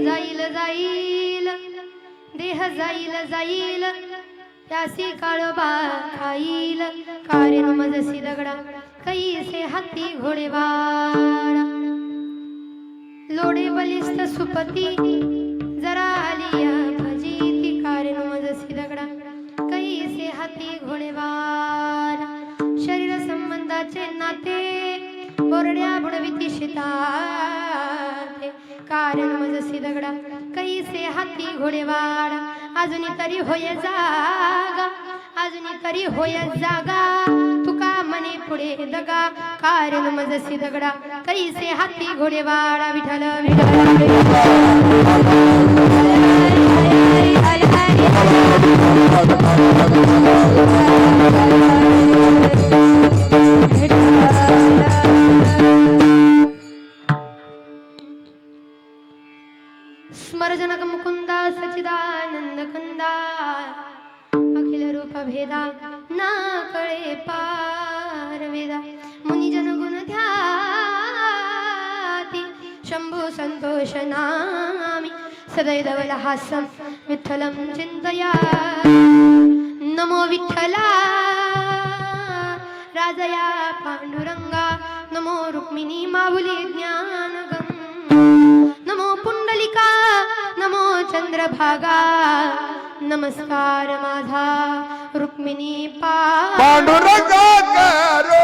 जाईल जाईल देह जाईल जाईल त्यासी काळोबा खाईल कारण मजसी दगडा कैसे हाती घोडेवाडा लोडे बलिष्ठ सुपती जरा आलिया भजीती कारण मजसी दगडा कैसे हाती घोडेवाडा शरीर संबंधाचे नाते बोरड्या बुडविती शिताते कारण मजसी दगडा कैसे हाती घोडेवाडा अजून तरी होय जागा अजून तरी होय जागा तुका मने पुढे दगा कारण मजसी दगडा कैसे हाती घोडेवाडा विठ्ठल स्मरजनक मुकुंदा सचिदानंद कंदा अखिल रूप भेदा ना कळे पार वेदा मुनिजन गुण ध्याती शंभू संतोष नामी सदैव हासं विठ्ठलं चिंतया नमो विठ्ठला राजया पांडुरंगा नमो रुक्मिणी माऊली ज्ञानगं नमो पुंडलिका नमो चंद्रभागा नमस्कार माझा रुक्मिणी पांडुरंगा करो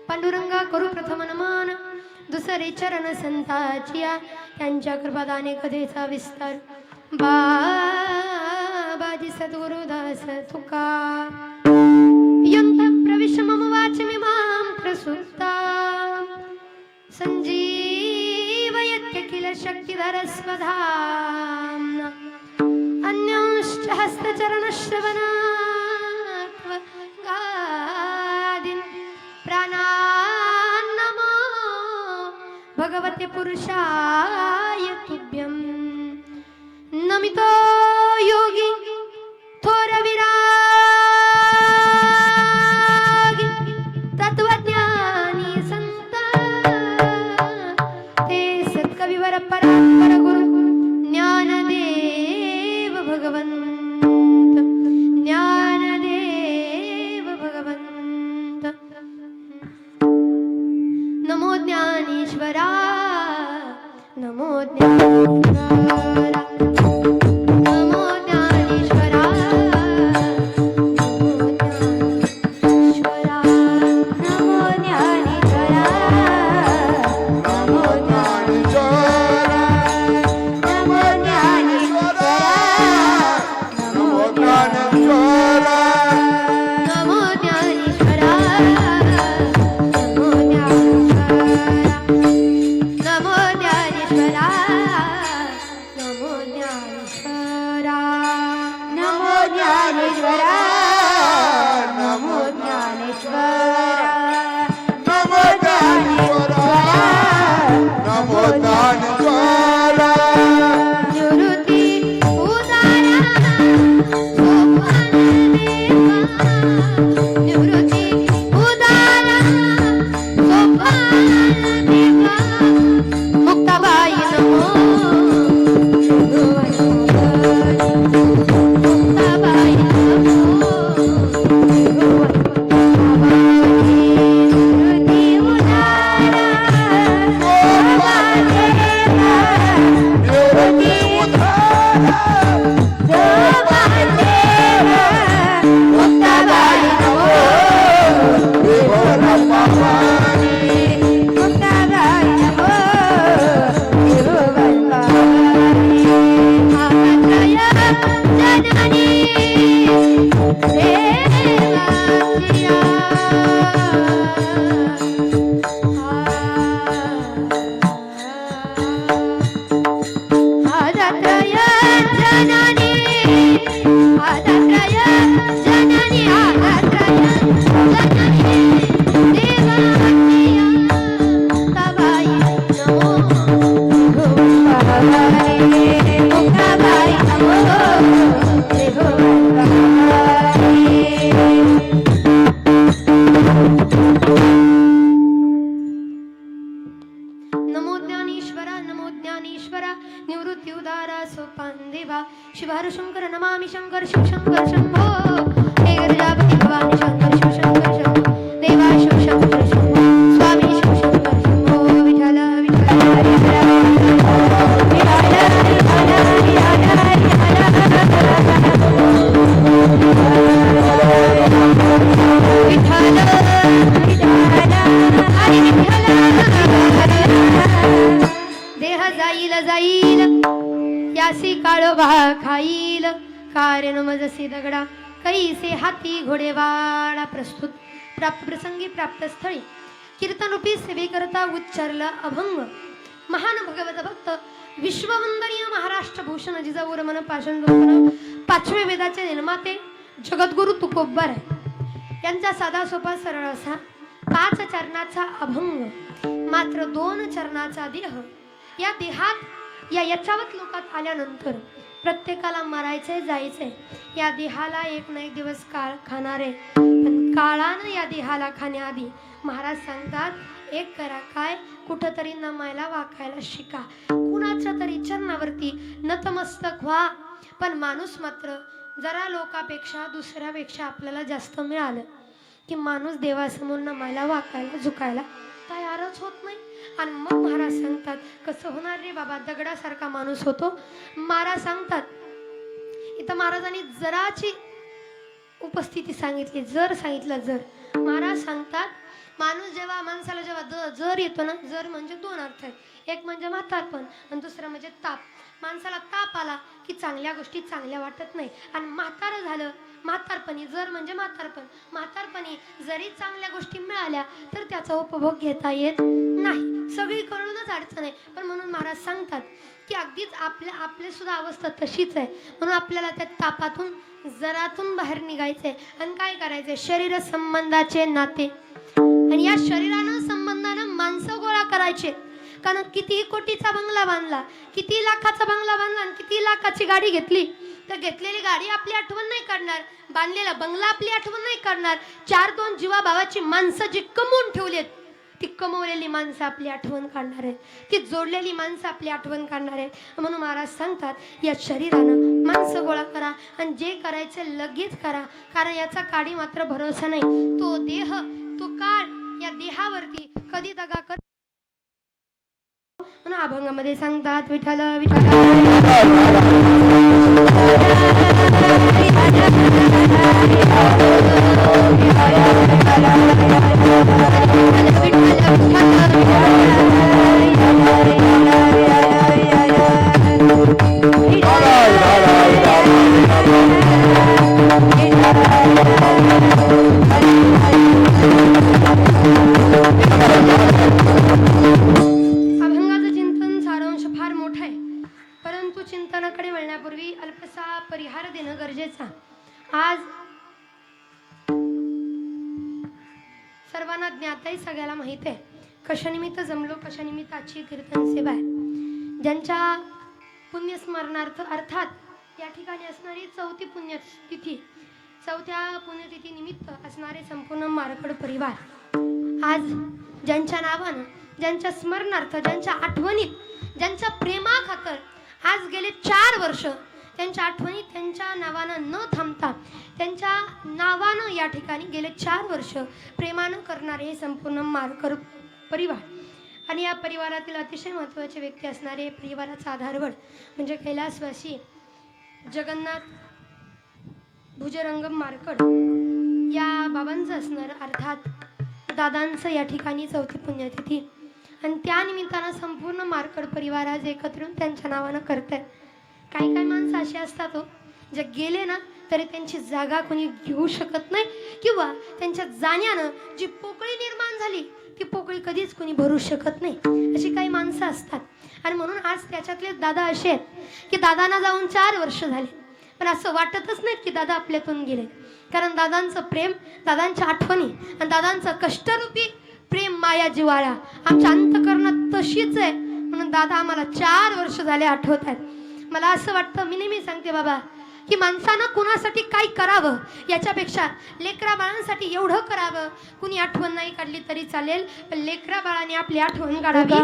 पांडुरंगा करू प्रथम नमन दुसरे चरण संताचिया त्यांच्या कृपादाने कधीचा विस्तार बाबाजी सद्गुरुदास तुका यंत प्रविश मम वाचमि मां प्रसुप्ता संजीवयत्य किल शक्तिधर स्वधाम्ना अन्यांश्च हस्तचरणश्रवणात्व गादिन् प्राणान्नमो भगवते पुरुषाय तुभ्यं नमितो योगी थोर विरागी तत्वज्ञानी संत ते सत्कविवर परात्पर गुरु ज्ञानदेव भगवंत ज्ञानदेव भगवंत नमो ज्ञानेश्वरा नमो वा खाईल कारण मजसी दगडा कैसे हाती घोडेवाडा. प्रस्तुत प्राप्त प्रसंगी प्राप्त स्थळी कीर्तनरूपी सेवेकरता उच्चारला अभंग. महान भगवत भक्त विश्ववंदनीय महाराष्ट्र भूषण जिजाऊ रमण पाषाण पाचव्या वेदाचे निर्माते जगद्गुरु तुकोब्बर यांचा साधा सोपा सरळ असा 5 चरणाचा अभंग. मात्र 2 चरणाचा देह. या देहात या यचावत लोकात आल्यानंतर प्रत्येकाला मरायचे जायचे. या देहाला एक ना एक दिवस काळ खाणारे, पण काळानं या देहाला खाण्याआधी महाराज सांगतात एक करा काय, कुठंतरी नमायला वाकायला शिका, कुणाच्या तरी चरणावरती नतमस्तक व्हा. पण माणूस मात्र जरा लोकापेक्षा दुसऱ्यापेक्षा आपल्याला जास्त मिळालं की माणूस देवासमोर नमायला वाकायला झुकायला तयारच होत नाही. आणि मग महाराज सांगतात कसं होणार रे बाबा, दगडासारखा माणूस होतो. महाराज सांगतात इथं महाराजांनी जराची उपस्थिती सांगितली, जर सांगितलं जर. महाराज सांगतात माणूस जेव्हा माणसाला जेव्हा जर येतो ना, जर म्हणजे 2 अर्थ आहेत. एक म्हणजे म्हातारपण आणि दुसरं म्हणजे ताप. माणसाला ताप आला की चांगल्या गोष्टी चांगल्या वाटत नाही. आणि म्हातारं झालं म्हातारपणी, जर म्हणजे म्हातारपण, म्हातारपणी जरी चांगल्या गोष्टी मिळाल्या तर त्याचा उपभोग घेता येत नाही. सगळीकडूनच अडचण आहे. पण म्हणून महाराज सांगतात की अगदीच आपले सुद्धा अवस्था तशीच आहे. म्हणून आपल्याला त्या तापातून जरातून बाहेर निघायचंय. आणि काय करायचंय, शरीर संबंधाचे नाते आणि या शरीरानं संबंधानं माणसं गोळा करायचे. कारण कितीही कोटीचा बंगला बांधला, किती लाखाचा बंगला बांधला आणि किती लाखाची गाडी घेतली तर घेतलेली गाडी आपली आठवण नाही करणार, बांधलेला बंगला आपली आठवण नाही करणार. 4-2 जीवा भावाची माणसं जी कमवून ठेवलीत ती कमवलेली माणसं आपली आठवण काढणार आहेत, ती जोडलेली माणसं आपली आठवण काढणार आहेत. म्हणून महाराज सांगतात या शरीरानं माणसं गोळा करा आणि जे करायचं लगेच करा, कारण याचा काडी मात्र भरोसा नाही. तो देह तो काळ या देहावरती कधी दगा कर. म्हणून अभंगामध्ये सांगतात विठ्ठल विठ्ठल चिंतनाकडे वळण्यापूर्वी अल्पसा परिहार देणं गरजेचा. आज सर्वांना ज्ञात आहे, सगळ्याला माहित आहे कशानिमित्त जमलो, कशानिमित्त आजची कीर्तन सेवा आहे. ज्यांच्या पुण्यस्मरणार्थ अर्थात या ठिकाणी असणारी 4थी पुण्यतिथी, 4थ्या पुण्यतिथी निमित्त असणारे संपूर्ण मारकड परिवार आज ज्यांच्या नावानं, ज्यांच्या स्मरणार्थ, ज्यांच्या आठवणीत, ज्यांच्या प्रेमाखातर आज गेले 4 वर्ष त्यांच्या आठवणी त्यांच्या नावानं न थांबता त्यांच्या नावानं या ठिकाणी गेले 4 वर्ष प्रेमानं करणारे हे संपूर्ण मारकर परिवार. आणि या परिवारातील अतिशय महत्त्वाचे व्यक्ती असणारे परिवाराचा आधारवड म्हणजे कैलासवासी जगन्नाथ भुजरंगम मारकड या बाबांचं असणारं अर्थात दादांचं या ठिकाणी 4थी पुण्यतिथी. आणि त्या निमित्तानं संपूर्ण मारकड परिवार आज एकत्र येऊन त्यांच्या नावानं करतात. काही काही माणसं अशी असतात जे गेले ना तरी त्यांची जागा कोणी घेऊ शकत नाही, किंवा त्यांच्या जाण्यानं जी पोकळी निर्माण झाली ती पोकळी कधीच कोणी भरू शकत नाही, अशी काही माणसं असतात. आणि म्हणून आज त्याच्यातले दादा असे आहेत की दादांना जाऊन 4 वर्ष झाले, पण असं वाटतच नाही की दादा आपल्यातून गेले. कारण दादांचं प्रेम, दादांच्या आठवणी आणि दादांचं कष्टरूपी प्रेम माया जिवाळा आमच्या अंतःकरणात तशीच आहे. म्हणून दादा आम्हाला 4 वर्ष झाले आठवत आहेत. मला असं वाटतं, मी नेहमी सांगते बाबा की माणसानं कुणासाठी काय करावं याच्यापेक्षा लेकरा बाळांसाठी एवढं करावं. कुणी आठवण नाही काढली तरी चालेल, पण लेकरा बाळांनी आपली आठवण काढावी.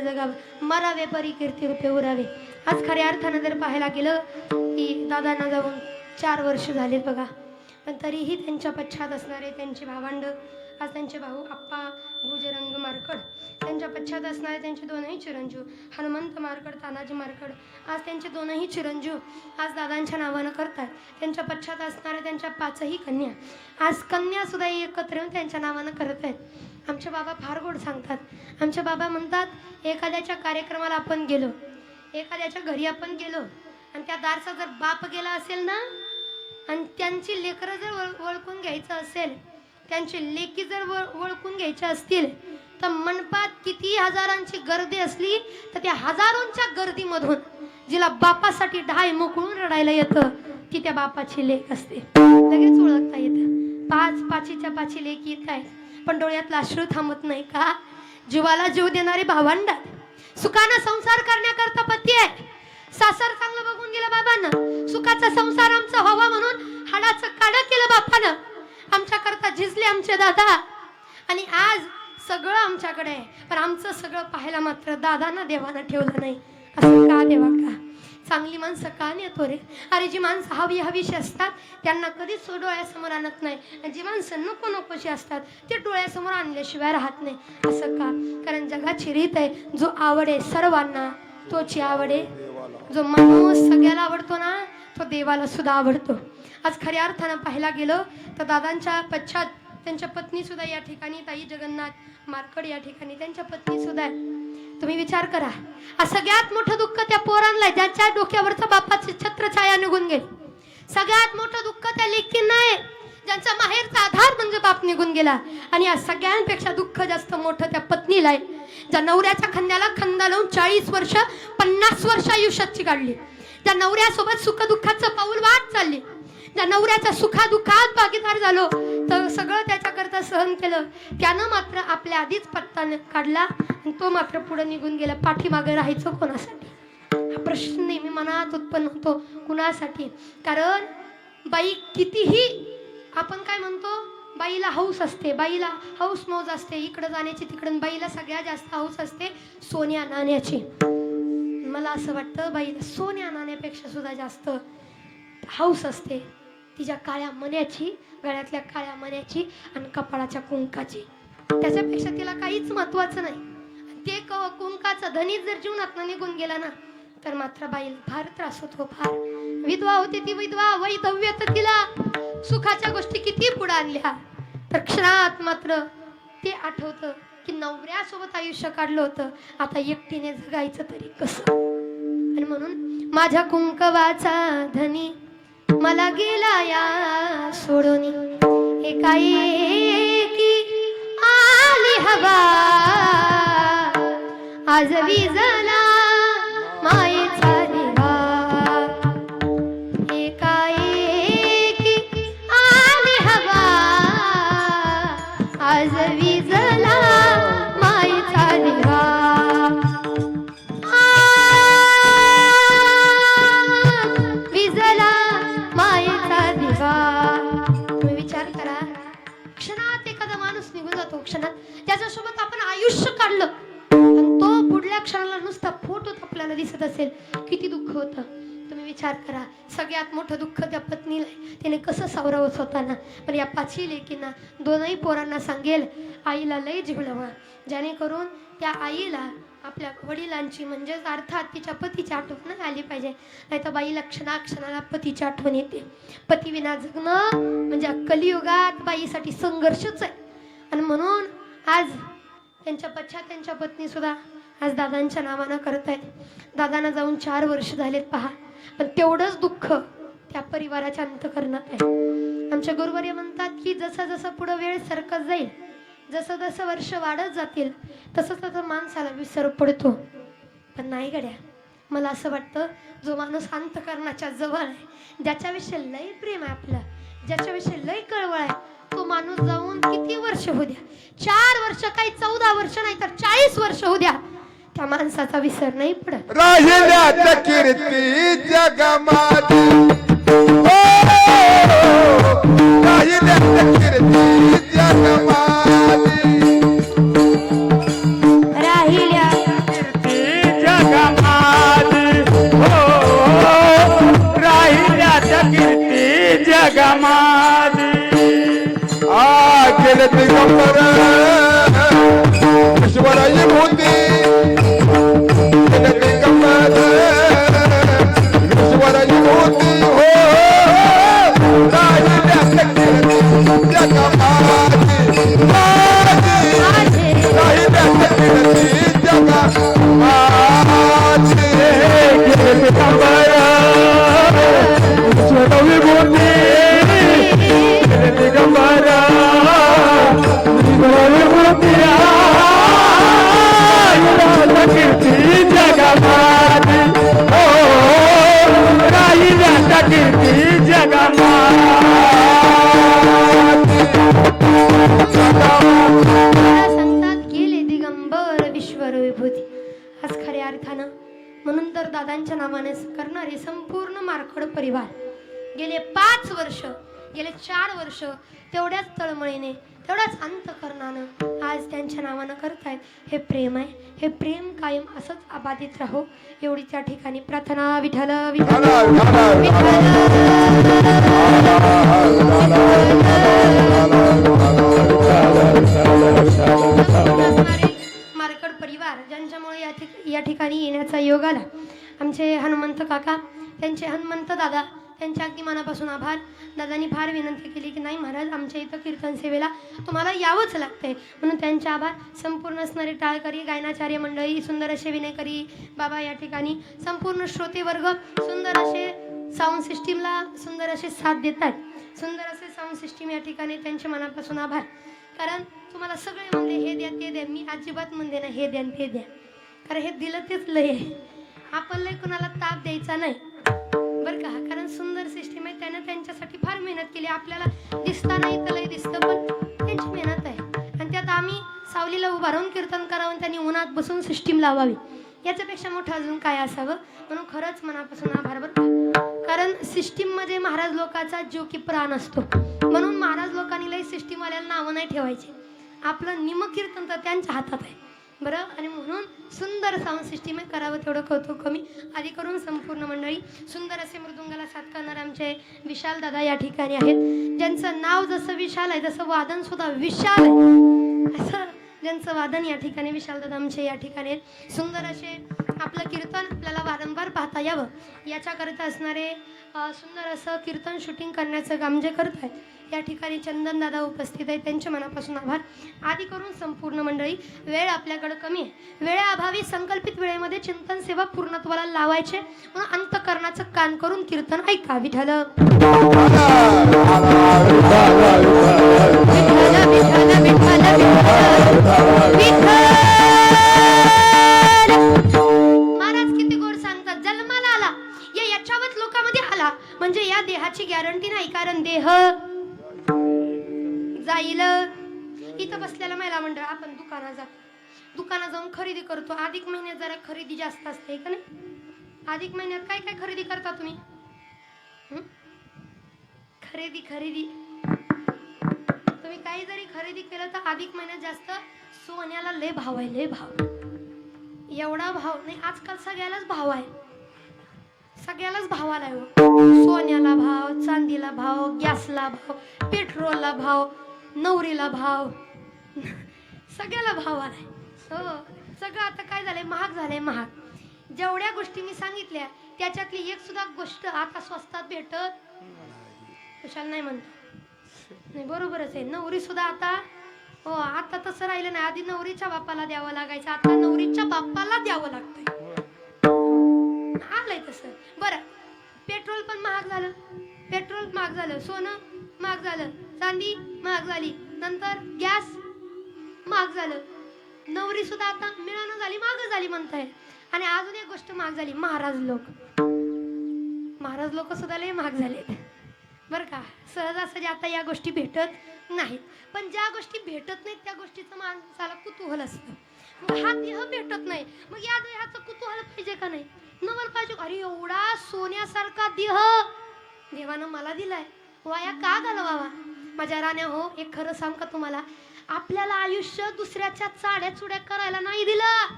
जगावं, मरावे परी कीर्ती रूपे उरावे. आज खऱ्या अर्थानं जर पाहायला गेलं की दादांना जाऊन 4 वर्ष झालेत बघा, पण तरीही त्यांच्या पश्चात असणारे त्यांची भावंड, आज त्यांचे भाऊ आप्पा भुजरंग मारकड, त्यांच्या पश्चात असणारे त्यांचे दोनही चिरंजीव हनुमंत मारकड, तानाजी मारकड, आज त्यांचे दोनही चिरंजीव आज दादांच्या नावानं करतात. त्यांच्या पश्चात असणाऱ्या त्यांच्या 5ही कन्या, आज कन्या सुद्धा एकत्र येऊन त्यांच्या नावानं करत आहेत. आमचे बाबा फार गोड सांगतात. आमचे बाबा म्हणतात, एखाद्याच्या कार्यक्रमाला आपण गेलो, एखाद्याच्या घरी आपण गेलो आणि त्या दारचा जर बाप गेला असेल ना, आणि त्यांची लेकरं जर ओळखून घ्यायचं असेल, त्यांची लेकी जर ओळखून घ्यायच्या असतील, तर मंडपात किती हजारांची गर्दी असली तर त्या हजारोंच्या गर्दीमधून जिला बापासाठी ढाय मोकळून रडायला येतं, ती त्या बापाची लेक असते. लगेच ओळखता येतं. 5 लेक येत आहेत, पण डोळ्यातला अश्रू थांबत नाही का? जीवाला जीव देणारे भावंड, सुखानं संसार करण्याकरता पती आहे. सासर चांगलं बघून गेलं बाबांना, सुखाचा संसार आमचा व्हावा म्हणून हाडाचं काढं केलं बापानं. आमच्या करता झिजले आमचे दादा, आणि आज सगळं आमच्याकडे आहे, पण आमचं सगळं पाहायला मात्र दादांना देवानं ठेवलं नाही. असं का देवा का? चांगली माणसं का नेतो रे? अरे जी माणसं हवीशी असतात त्यांना कधीच डोळ्यासमोर आणत नाही, आणि जी माणसं नकोशी असतात ते डोळ्यासमोर आणल्याशिवाय राहत नाही. असं का? कारण जगाची रीत आहे, जो आवडे सर्वांना तोची आवडे. जो माणूस सगळ्याला आवडतो ना, तो देवाला सुद्धा आवडतो. आज खऱ्या अर्थानं पाहायला गेलं तर दादांच्या पश्चात त्यांच्या पत्नी सुद्धा या ठिकाणी, ताई जगन्नाथ मारकड या ठिकाणी त्यांच्या पत्नी सुद्धा आहे. तुम्ही विचार करा, आज सगळ्यात मोठं दुःख त्या पोरांना, ज्यांच्या डोक्यावरचं बापाची छत्रछाया निघून गेली. सगळ्यात मोठं दुःख त्या लेकींना आहे, ज्यांचा माहेरचा आधार म्हणजे बाप निघून गेला. आणि या सगळ्यांपेक्षा दुःख जास्त मोठं त्या पत्नीला आहे, ज्या नवऱ्याच्या खांद्याला खांदा लावून 40 वर्ष 50 वर्ष आयुष्याची काढली, ज्या नवऱ्यासोबत सुख दुःखाचं पाऊल वाट चालली, ज्या नवऱ्याच्या सुखादुःखात भागीदार झालो, तर सगळं त्याच्याकरता सहन केलं. त्यानं मात्र आपल्या आधीच पत्ता काढला आणि तो मात्र पुढे निघून गेला. पाठीमागे राहायचं कोणासाठी? हा प्रश्न नेहमी मनात उत्पन्न होतो. कुणासाठी? कारण बाई कितीही आपण काय म्हणतो, बाईला हौस असते, बाईला हौस मौज असते, इकडं जाण्याची तिकडं. बाईला सगळ्यात जास्त हौस असते सोन्या नाण्याची. मला असं वाटतं बाईला सोन्या नाण्यापेक्षा सुद्धा जास्त हौस असते तिच्या काळ्या मण्याची, गळ्यातल्या काळ्या मण्याची आणि कपाळाच्या कुंकाची. त्याच्यापेक्षा तिला काहीच महत्वाचं नाही. ते कुंकाचं धनीच जर जीवनात निघून गेला ना, तर मात्र बाईला फार त्रास होतो. फार विधवा होती ती, विधवा वैधव्य तर तिला सुखाच्या गोष्टी किती पुढे आणल्या, तर क्षणात मात्र ते आठवतं की नवऱ्यासोबत आयुष्य काढलं होतं, आता एकटीने जगायचं तरी कसं. आणि म्हणून माझ्या कुंकवाचा धनी मला गेला या सोडून, एकाएकी आली हवा, आज विजला मायेचा दिवा. एकाएकी आली हवा, आज विजला मायेचा दिवा. तुम्ही विचार करा, क्षणात एखादा माणूस निघून जातो, क्षणात त्याच्यासोबत आपण आयुष्य काढलं आणि तो पुढल्या क्षणाला नुसता फोटोत आपल्याला दिसत असेल, किती दुःख होतं. तुम्ही विचार करा, सगळ्यात मोठं दुःख त्या पत्नीला, तिने कसं सावरावत होताना. पण या 5ही लेकींना, दोनही पोरांना सांगेल, आईला लय जीव लावा, जेणेकरून त्या आईला आपल्या वडिलांची म्हणजेच अर्थात तिच्या पतीची आठवण आली पाहिजे. नाही तर बाईला क्षणाक्षणाला पतीची आठवण येते. पतीविना जगणं म्हणजे कलियुगात बाईसाठी संघर्षच आहे. आणि म्हणून आज त्यांच्या पश्चात त्यांच्या पत्नी सुद्धा आज दादांच्या नावानं करत आहेत. दादांना जाऊन 4 वर्ष झालेत पहा, पण तेवढंच दुःख त्या परिवाराच्या अंतःकरणात आहे. आमच्या गुरुवर्य म्हणतात की जसं जसं पुढं वेळ सरकत जाईल, जसं जसं वर्ष वाढत जातील, तसं तसं माणसाला विसर पडतो. पण नाही गड्या, मला असं वाटतं जो माणूस अंतःकरणाच्या जवळ आहे, ज्याच्याविषयी लय प्रेम आहे आपलं, ज्याच्याविषयी लय कळवळ आहे, तो माणूस जाऊन किती वर्ष होऊ द्या, 4 वर्ष काही 14 वर्ष नाही तर 40 वर्ष होऊ द्या, त्या माणसाचा विसर नाही पडत. राहिल्या कीर्ती जगमात, राहिल्या कीर्ती जगमात, राहिल्या जगमादी गेले दिगंबर ईश्वराई भूती गेले दिगंबर ईश्वराई भूती हो राहिल्या कीर्ती जगमाती राहिल्या कीर्ती जगमाती गेले दिगंबर ईश्वर विभूती गेले दिगंबर ईश्वर विभूती कीर्ती जगमादी हो राहिल्या कीर्ती जगमादी मला सांगतात गेले दिगंबर ईश्वर विभूती. आज खऱ्या अर्थानं म्हणून तर दादांच्या नावाने करणारे संपूर्ण मारकड परिवार गेले 5 वर्ष गेले 4 वर्ष तेवढ्याच तळमळीने तेवढ्याच अंतकरणानं आज त्यांच्या नावानं करतायत. हे प्रेम आहे. हे प्रेम कायम असंच अबाधित राहो एवढी त्या ठिकाणी प्रार्थना. विठ्ठल विठ्ठल मारकड परिवार ज्यांच्यामुळे या ठिकाणी येण्याचा योग आला. आमचे हनुमंत काका त्यांचे हनुमंत दादा त्यांच्या अगदी मनापासून आभार. दादांनी फार विनंती केली की नाही महाराज आमच्या इथं कीर्तन सेवेला तुम्हाला यावंच लागतंय म्हणून त्यांचे आभार. संपूर्ण असणारे टाळकरी गायनाचार्य मंडळी सुंदर असे विनयकरी बाबा या ठिकाणी संपूर्ण श्रोतेवर्ग सुंदर असे साऊंड सिस्टीमला सुंदर असे साथ देतात. सुंदर असे साऊंड सिस्टीम या ठिकाणी त्यांचे मनापासून आभार. कारण तुम्हाला सगळे म्हणले हे द्या ते द्या मी अजिबात म्हणते ना हे द्या ते द्या कारण हे दिलं तेच लय आहे. आपण लय कुणाला ताप द्यायचा नाही बरं का. कारण सुंदर सिस्टीम आहे त्यानं त्यांच्यासाठी फार मेहनत केली. आपल्याला दिसता नाही तर लय दिसतं पण त्यांची मेहनत आहे. आणि त्यात आम्ही सावलीला उभा राहून कीर्तन करावं त्यांनी उन्हात बसून सिस्टीम लावावी याच्यापेक्षा मोठं अजून काय असावं. म्हणून खरंच मनापासून आभार बरं का. कारण सिस्टीममध्ये महाराज लोकांचा जीव की प्राण असतो. म्हणून महाराज लोकांनी लय सिस्टीमवाल्याला नावं नाही ठेवायचे. आपलं निमकीर्तन तर त्यांच्या हातात आहे बरं. आणि म्हणून सुंदर साऊंड सिस्टीम आहे. करावं तेवढं कौतुक कमी. आधी करून संपूर्ण मंडळी सुंदर असे मृदुंगाला साथ करणारे आमचे विशाल दादा या ठिकाणी आहेत. ज्यांचं नाव जसं विशाल आहे तसं वादन सुद्धा विशाल आहे. असं ज्यांचं वादन या ठिकाणी विशाल दादा आमचे या ठिकाणी आहेत. सुंदर असे आपलं कीर्तन आपल्याला वारंवार पाहता यावं याच्याकरिता असणारे सुंदर असं कीर्तन शूटिंग करण्याचं काम जे करत आहेत या ठिकाणी चंदन दादा उपस्थित आहेत. त्यांच्या मनापासून आभार. आधी करून संपूर्ण मंडळी वेळ आपल्याकडे कमी आहे. वेळेअभावी संकल्पित वेळेमध्ये चिंतन सेवा पूर्णत्वाला लावायचे म्हणून अंतकरणाचं कान करून कीर्तन ऐका. विठ्ठल महाराज किती गोड सांगतात. जन्माला आला या याच्यावत लोकांमध्ये आला म्हणजे या देहाची गॅरंटी नाही. कारण देह जाईल. इथं बसलेला महिला मंडळ आपण दुकानात जातो. दुकानात जाऊन खरेदी करतो. अधिक महिन्यात जरा खरेदी जास्त असते का नाही. अधिक महिन्यात काय काय खरेदी करता तुम्ही. खरेदी तुम्ही काही जरी खरेदी केलं तर अधिक महिन्यात जास्त सोन्याला लय भाव आहे. लय भाव एवढा भाव नाही. आजकाल सगळ्यालाच भाव आहे. सगळ्यालाच भाव आलाय. सोन्याला भाव चांदीला भाव गॅसला भाव पेट्रोलला भाव नवरीला भाव सगळ्याला भाव आलाय. हो सगळं आता काय झालंय महाग झालंय. महाग जेवढ्या गोष्टी मी सांगितल्या त्याच्यातली एक सुद्धा गोष्ट आता स्वस्तात भेटत कुशाल नाही म्हणतो नाही. बरोबरच आहे. नवरी सुद्धा आता हो आता तसं राहिलं नाही. आधी नवरीच्या बापाला द्यावं लागायचं. आता नवरीच्या बापाला द्यावं लागतंय. आलंय तसं. बरं पेट्रोल पण महाग झालं. पेट्रोल महाग झालं. सोनं महाग झालं. चांदी महाग झाली. नंतर गॅस महाग झालं. नवरी सुद्धा आता मिळानं झाली महाग झाली म्हणताय. आणि अजून एक गोष्ट महाग झाली. महाराज लोक सुद्धा लय महाग झाले बरं का. सहजासहजी आता या गोष्टी भेटत नाहीत. पण ज्या गोष्टी भेटत नाहीत त्या गोष्टीचं माणसाला कुतूहल असतं. मग हा देह भेटत नाही मग या देहाचं कुतूहल पाहिजे का नाही. नवल पाहिजे. अरे एवढा सोन्यासारखा देह देवानं मला दिलाय वाया का घालवावा. माझ्या राण्या हो एक खरं सांग का तुम्हाला. आपल्याला आयुष्य दुसऱ्याच्या चाड्या चुड्या करायला नाही दिलं.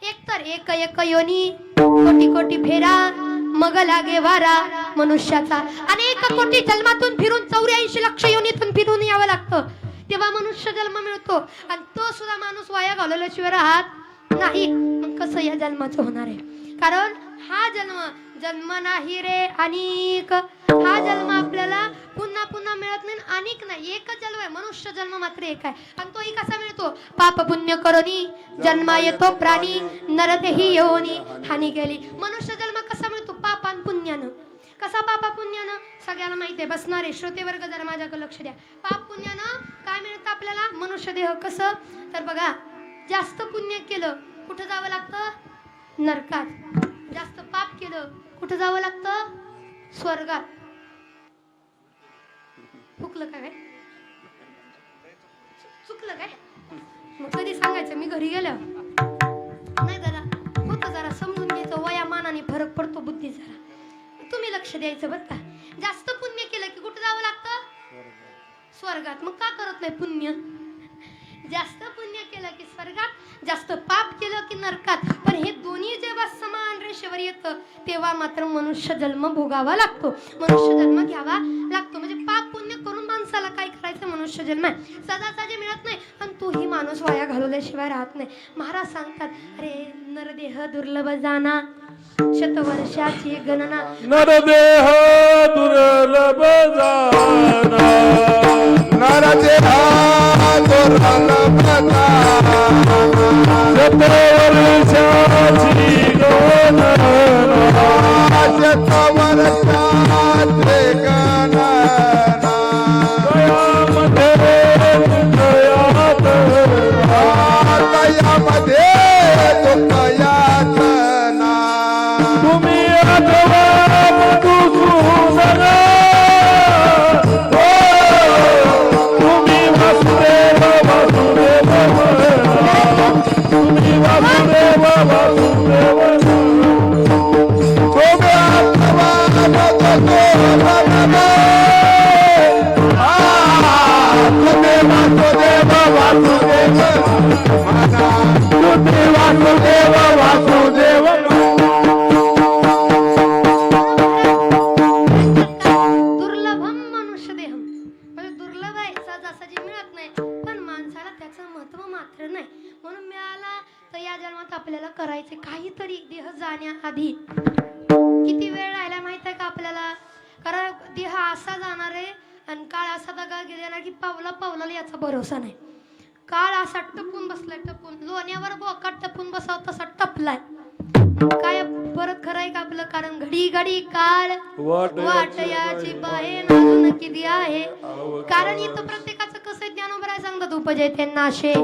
एकतर एक योनी कोटी कोटी फेरा मग लागे वारा मनुष्याचा अनेक कोटी जन्मातून फिरून 84 लक्ष योनीतून फिरून यावं लागतं तेव्हा मनुष्य जन्म मिळतो आणि तो सुद्धा माणूस वाया घालवल्याशिवाय राहत नाही. मग कसं या जन्माचं होणार आहे? कारण हा जन्म नाही रे अनेक. हा जन्म आपल्याला पुन्हा पुन्हा मिळत नाही. अनेक नाही, एकच जन्म आहे. मनुष्य जन्म मात्र एक आहे आणि तोही कसा मिळतो? पाप पुण्य करोनी जन्मा येतो प्राणी नरतेही योनी हानी केली. मनुष्य जन्म कसा मिळतो? पापान पुण्यानं. कसा पापा पुण्यानं? सगळ्याला माहिती आहे. बसणारे श्रोते वर्ग जरा माझ्याकडे लक्ष द्या. पाप पुण्यानं काय मिळतं आपल्याला? मनुष्य देह. कसं तर बघा, जास्त पुण्य केलं कुठं जावं लागतं? नरकात. जास्त पाप केलं कुठं जावं लागतं? स्वर्गात. चुकलं काय? चुकलं काय? मग कधी सांगायचं? मी घरी गेलो नाही. जरा होतं, जरा समजून घ्यायचं. वयामानाने फरक पडतो बुद्धी जरा. तुम्ही लक्ष द्यायचं बरं का. जास्त पुण्य केलं की कुठं जावं लागतं? स्वर्गात. मग का करत नाही पुण्य? जास्त पुण्य केलं की स्वर्गात, जास्त पाप केलं की नरकात. पण हे दोन्ही जेव्हा समान रेषेवर येतं तेव्हा मात्र मनुष्य जन्म भोगावा लागतो, मनुष्य जन्म घ्यावा लागतो. म्हणजे पाप पुण्य करून माणसाला काय करायचं? मनुष्य जन्म आहे. सहजासहजी मिळत नाही आणि तोही माणूस वाया घालवल्याशिवाय राहत नाही. महाराज सांगतात, अरे नरदेह दुर्लभ जाना शतवर्षाची गणना. नरदेह दुर्लभ जाना नरदेहा दुर्लभ जाना शतवर्षाची गणना शतवर्षाची गणना दयामध्ये दयामध्ये दुःखयातना तुम्ही आठवा मधुसूदन तुम्ही वासुदेव वासुदेव तुम्ही वासुदेव वासुदेव तुम्ही आत्मा वासुदेव वासुदेव तुम्ही वासुदेव वासुदेव दुर्लभम मनुष्य देहम. म्हणजे दुर्लभ आहे, सहजासहजी मिळत नाही. पण माणसाला त्याचं महत्व मात्र नाही. म्हणून मिळाला तर या जन्मात आपल्याला करायचे काहीतरी. देह जाण्याआधी किती वेळ राहिला माहित आहे का आपल्याला? कारण देह असा जाणार आहे आणि काळ असा दगा गेला की पावला पावलाला याचा भरोसा नाही. काळ असा टपून बसलाय, टपून लोण्यावर बोका टपून बसाव तसा टपलाय. काय परत खरंय का आपलं? कारण घडी घडी काळ वाटयाची बाहे नाजून किती आहे. कारण इथं प्रत्येकाचं कसं ज्ञानोबराय सांगतात, उपजयते नाशे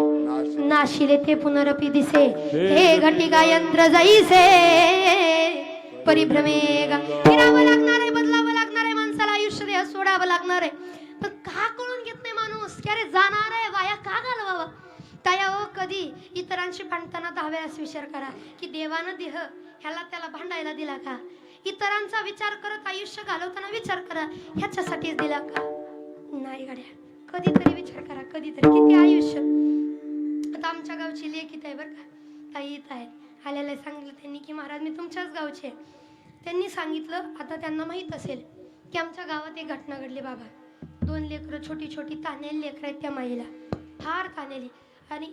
नाशिले ते पुनरपी दिसे हे घटिका यंत्र जाईसे परिभ्रमेगा. फिरावं लागणार आहे, बदलावं लागणार आहे माणसाला. आयुष्य देह सोडावं लागणार आहे. पण का कळून घेत नाही माणूस की अरे जाणार आहे, वाया का घालवावा? तयाव कधी इतरांशी भांडताना 10 वेळास विचार करा की देवानं देह ह्याला त्याला भांडायला दिला का? इतरांचा विचार करत आयुष्य घालवताना विचार करा ह्याच्यासाठीच दिला का? नाही गड्या. कधीतरी विचार करा, कधीतरी. किती आयुष्य. आता आमच्या गावची लेखित आहे बरं का, ताई येत आहेत. आल्याला सांगितलं त्यांनी की महाराज मी तुमच्याच गावचे. त्यांनी सांगितलं, आता त्यांना माहीत असेल की आमच्या गावात एक घटना घडली बाबा. 2 लेकरं, छोटी छोटी तानेली लेकरं आहेत त्या माईला, फार तानेली. आणि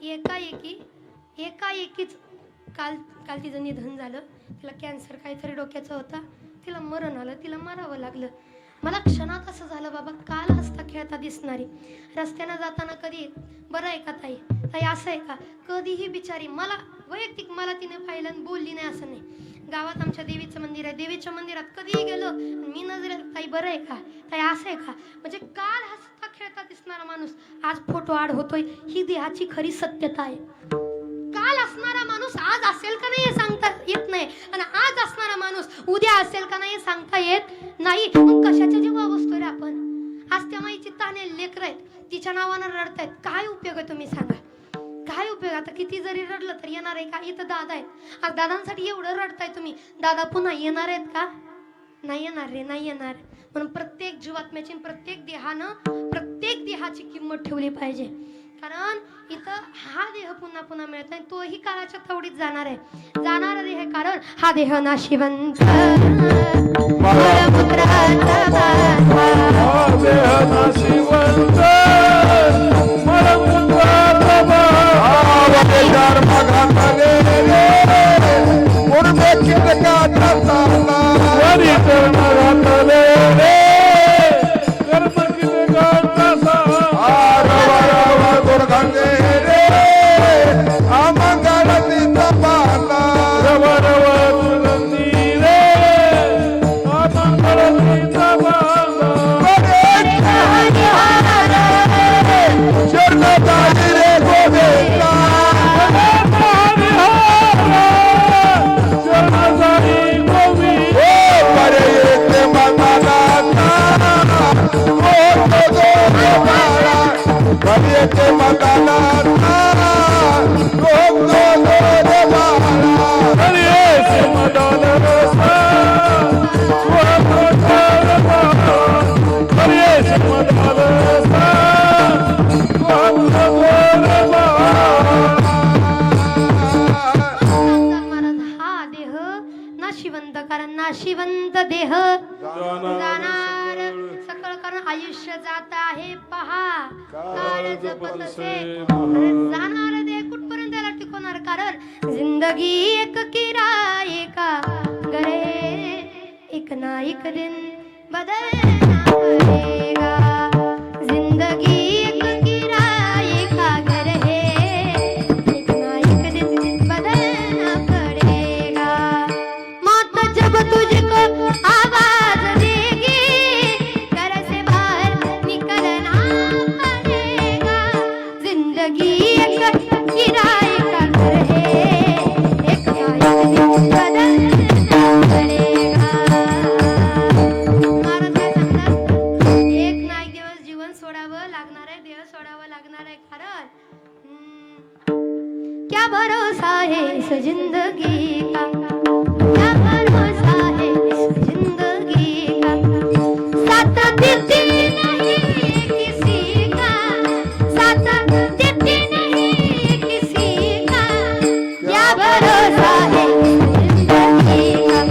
एकाएकीच काल तिचं निधन झालं. तिला कॅन्सर काहीतरी डोक्याचा होता. तिला मरण आलं, तिला मारावं लागलं. मला क्षणात असं झालं बाबा, काल हसता खेळता दिसणारी रस्त्यानं जाताना कधी बरं आहे का ताई, ताई असं आहे का, कधीही बिचारी मला वैयक्तिक मला तिने पाहिलं आणि बोलली नाही असं नाही. गावात आमच्या देवीचं मंदिर आहे, देवीच्या मंदिरात कधीही गेलो मी नजरेत ताई बरं आहे का, ताई असं आहे का. म्हणजे काल हसता खेळता दिसणारा माणूस आज फोटो आड होतोय. ही देहाची खरी सत्यता आहे. काल असणारा माणूस आज असेल का नाही हे सांगता येत नाही, आणि आज असणारा माणूस उद्या असेल का नाही सांगता येत नाही. मग कशाच्या जीवा बसतोय रे आपण? आज त्या माईची ताने लेकर आहेत, तिच्या नावानं रडतायत. काय उपयोग आहे तुम्ही सांगा? काय उपयोग? आता किती जरी रडलं तर येणार आहे का? इथं दादा आहेत, आज दादांसाठी एवढं रडताय तुम्ही, दादा पुन्हा येणार आहेत का? नाही येणार रे, नाही येणार. म्हणून प्रत्येक जीवात्म्याची, प्रत्येक देहानं, प्रत्येक देहाची किंमत ठेवली पाहिजे. कारण इथं हा देह पुन्हा पुन्हा मिळत नाही, तोही काळाच्या थवडीत जाणार आहे. जाणार देह, कारण हा देह नाशिवंत मलमूत्राचा बांधा. देह नाशिवंत मलमूत्राचा बांधा. धर्म घातले रे पूर्वे कितकाचा चालला वरी कर्म घातले रे कर्म कितकाचा आरवरावर गुरघंटे रे अमंगल तिचा पाला रवरवर दुर्गंधी रे अमंगल तिचा बांधा. शरणदाई रे गोविंदा शरणसाई गोविंद ओ परे येते मनाला ओ तो बाळा परे येते मनाला ओ तो बाळा हरिये मदन रसा स्वतंत्र रसा. हरिये मदन रसा स्वतंत्र रसा. महाराज हा देह नाशिवंत, कारण नाशिवंत देह जाणार सकळ, कारण आयुष्य जात आहे पहा काळ जपतसे. जाणार देह कुठपर्यंत याला टिकवणार, कारण जिंदगी एक किराए का गरे एक ना एक दिन बदलना पडेगा. जिंदगी एक किराए का घर है एक ना एक दिन बदलना पड़ेगा. मौत जब तुझको आवाज देगी घर से बाहर निकलना पड़ेगा. जिंदगी एक किराए का घर है एक ना एक दिन बदलना पड़ेगा. महाराज काय सांगतात, एक ना एक दिवस जीवन सोडावं लागणार आहे, देह सोडावं लागणार आहे. कारण क्या भरोसा है इस जिंदगी का, क्या भरोसा है इस जिंदगी का. साथ देती नहीं किसी का, साथ देती नहीं किसी का. क्या भरोसा है इस जिंदगी का,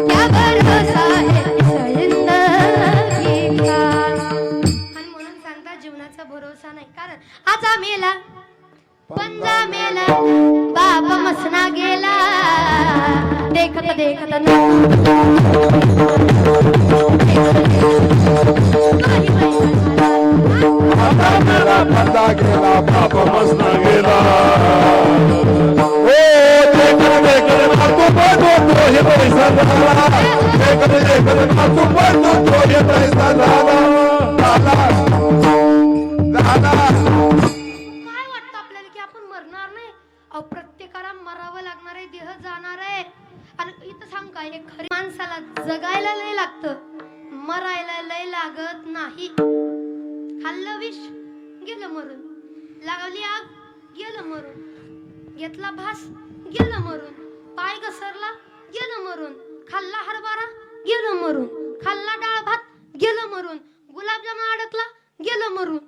क्या भरोसा है इस जिंदगी का. आणि म्हणून सांगता जीवनाचा भरोसा नाही, कारण आजा मेला पंजा मेला बाप मसना गेला. देखत देखत मेरा बंदा गेला बाप मसना गेला. ओ देखत देखत तू बनो तो हे पैसा झाला देखत देखत तू बनो तो हे पैसा झाला झाला झाला. काय वाटतं आपल्याला की आपण मरणार नाही? अहो प्रत्येकाला मरावं लागणार आहे, देह जाणार आहे. आणि इथं सांग काय, एक खरी माणसाला जगायला लय लागतं, मरायला लय लागत नाही. खाल्लं विष गेलं मरून, लागली आग गेलं मरून, घेतला भास गेलं मरून, पाय घसरला गेलं मरून, खाल्ला हरभरा गेलं मरून, खाल्ला डाळ भात गेलं मरून, गुलाबजामुन अडकला गेलं मरून.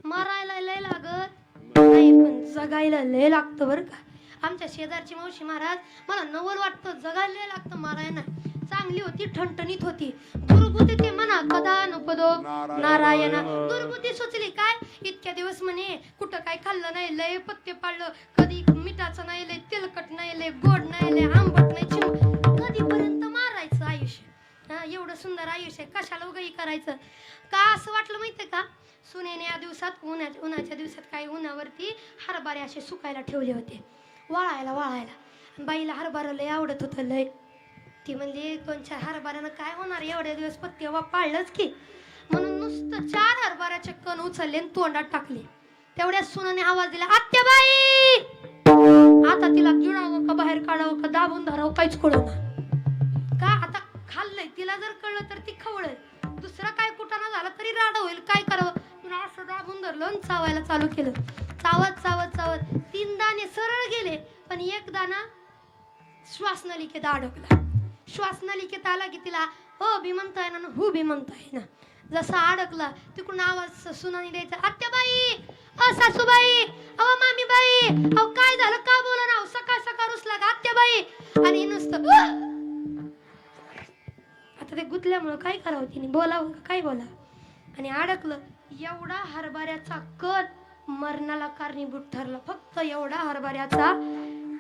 मरायला लय लागत नाही, पण जगायला लय लागतं बरं का. आमच्या शेजारची मावशी महाराज, मला नवल वाटतं, जगायला लय लागतं, मारायला नाही. चांगली होती, ठणठणीत होती, दुर्बुद्धी ते म्हणा कदा नुपदो नारायणा. दुर्बुद्धी सुचली काय, इतक्या दिवस म्हणे कुठं काय खाल्लं नाही, लय पत्ते पाळलं, कधी मिठाचं नाही, लय तेलकट नाही, लय गोड नाही, लय आंबट नाही, कधीपर्यंत मारायचं आयुष्य. एवढं सुंदर आयुष्य कशाला उगाही करायचं का, असं वाटलं माहितीये का. सुनेने या दिवसात उन्हाच्या दिवसात काही उन्हावरती हरभरे असे सुकायला ठेवले होते, वाळायला. बाईला हरभरा लय आवडत होतं लय. ती म्हणजे 2-4 हरभऱ्यानं काय होणार, एवढ्या दिवस पत्ते पाळलंच की. म्हणून नुसतं 4 हरभऱ्याचे कण उचलले आणि तोंडात टाकले. तेवढ्या सुनाने आवाज दिला, आत्याबाई. आता तिला गिळावं का बाहेर काढावं का दाबून धरावं काहीच कळेना. का आता खाल्लंय, तिला जर कळलं तर ती खवळेल, दुसरा काय कुटाणा झाला तरी राडा होईल. काय करावं, तुला असं दाबून धरलं आणि चावायला चालू केलं. चावत चावत चावत 3 दाणे सरळ गेले, पण 1 दाणा श्वासनलिकेत अडकला. श्वासनलिकेत आला की तिला हो बी म्हणता येईना, हू बी म्हणता येईना. जसा अडकला तिकडून आवाज सुनानी द्यायचा, आत्याबाई, सासूबाई, अहो मामीबाई, अहो काय झालं, का बोला ना, सकाळ सकाळ रुसला का आत्याबाई, आणि नुसतं आता ते गुतल्यामुळं काय करावं तिने, बोलावं का काय बोला, आणि अडकलं. एवढा हरभऱ्याचा कण मरणाला कारणीभूत ठरला, फक्त एवढा हरभऱ्याचा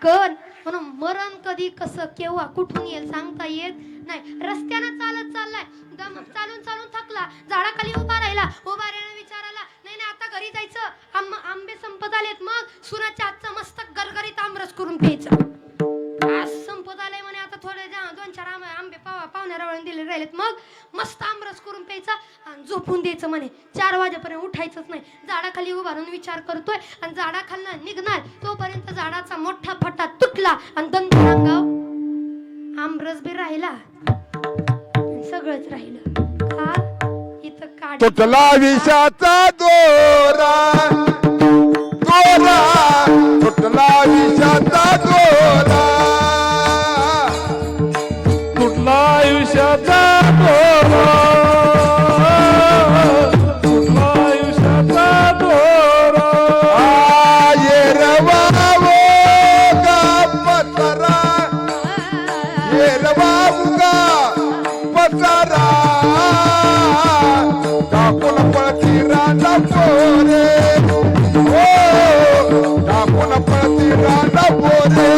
कण. म्हणून मरण कधी कसं केव्हा कुठून येईल सांगता येत नाही. रस्त्यानं चालत चाललाय, चालून चालून थकला, झाडाखाली उभा राहिला, उभा राहिला विचाराला, नाही नाही आता घरी जायचं, आंबे संपत आलेत, मग सुनाच्या हातचं मस्त गरगरीत आमरस करून प्यायचं. आज संपत आलंय म्हणे, आता थोडे 2-4 आंबे पाहुण्या रवळून दिले राहिलेत, मग मस्त आमरस करून प्यायचा आणि झोपून द्यायचं म्हणे. 4 वाजेपर्यंत उठायचंच नाही. झाडाखाली उभारून विचार करतोय आणि झाडाखालनं निघणार तोपर्यंत झाडाचा मोठा फटा तुटला आणि दंतरांगाव आमरस बी राहिला, सगळंच राहिलं. का इथं काढ तुटला विषाचा दोरा, दोरा तुटला विषाचा दोरा, तुटला आयुष्याचा दोरा, तुटला आयुष्याचा दोरा. येरवा गा पसरा, येरवा गा पसरा, टाकून पळती रांडा पोरे, हो टाकून पळती रांडा पोरे.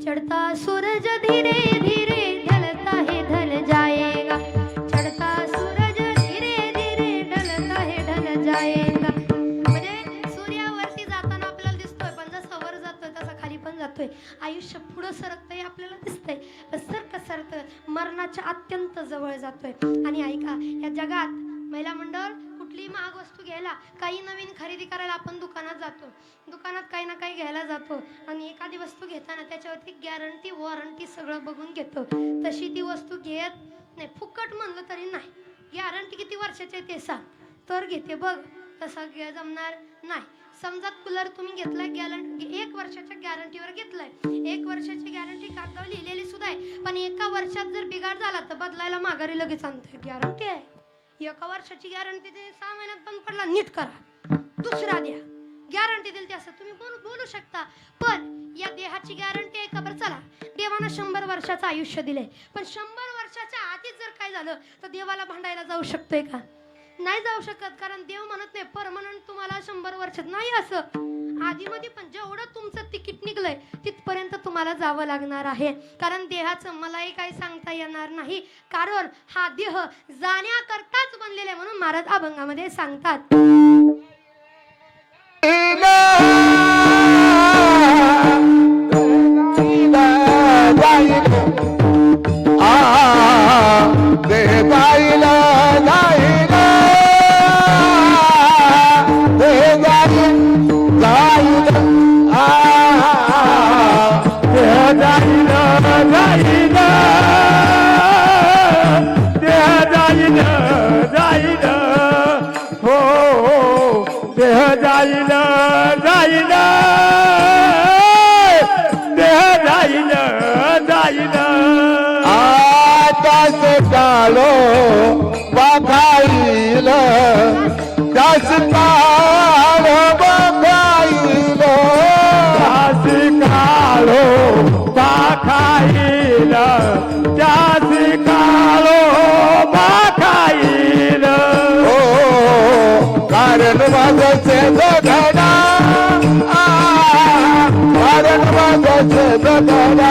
चढ़ता सूरज धीरे धीरे ढलता है ढल जाएगा, चढ़ता सूरज धीरे धीरे ढलता है ढल जाएगा. म्हणजे सूर्यावरती जाताना आपल्याला दिसतोय, पण जसं वर जातोय तसा खाली पण जातोय. आयुष्य पुढं सरकतंय आपल्याला दिसतंय, पण सरकत मरणाच्या अत्यंत जवळ जातोय. आणि ऐका, या जगात महिला मंडळ कुठलीही महाग वस्तू घ्यायला, काही नवीन खरेदी करायला आपण दुकानात जातो, दुकानात काही ना काही घ्यायला जातो आणि एखादी वस्तू घेताना त्याच्यावरती गॅरंटी वॉरंटी सगळं बघून घेतो. तशी ती वस्तू घेत नाही, फुकट म्हणलं तरी नाही, गॅरंटी किती वर्षाची ते सांग तर घेते बघ, तसं जमणार नाही. समजा कूलर तुम्ही घेतलाय, 1 वर्षाच्या गॅरंटीवर घेतलाय, 1 वर्षाची गॅरंटी कागदावर लिहिलेली सुद्धा आहे, पण 1 वर्षात जर बिघाड झाला तर बदलायला माघारी लगेच आणतोय. गॅरंटी आहे, 1 वर्षाची गॅरंटी, 6 महिन्यात बंद पडला नीट करा, दुसरा द्या, गॅरंटी दिली असं तुम्ही बोलू शकता. पण या देहाची गॅरंटी आहे का? बरं चला, देवानं 100 वर्षाचं आयुष्य दिले, पण 100 वर्षाच्या आधीच जर काय झालं तर देवाला भांडायला जाऊ शकतोय का? नाही जाऊ शकत, कारण देव म्हणत नाही परमनंट तुम्हाला 100 वर्षात नाही. असं आधीमध्ये पण जेवढं तुमचं तिकीट निघलंय तिथपर्यंत तुम्हाला जावं लागणार आहे, कारण देहाचं मलाही काही सांगता येणार नाही, कारण हा देह जाण्याकरताच बनलेला आहे. म्हणून महाराज अभंगामध्ये सांगतात, माझे दगडा कारण माझे दगडा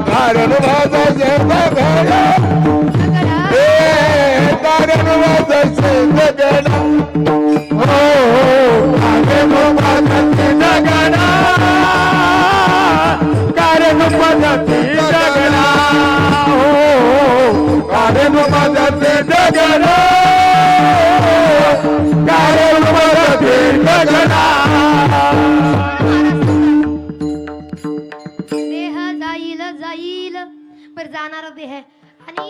कारण माझे दगडा कारण माझे दगडा हो कारण माझे दगडा कारण माझे दगडा हो कारण माझे दगडा कारण माझे दगडा देह जाईल जाईल पर जाणार देह आहे. आणि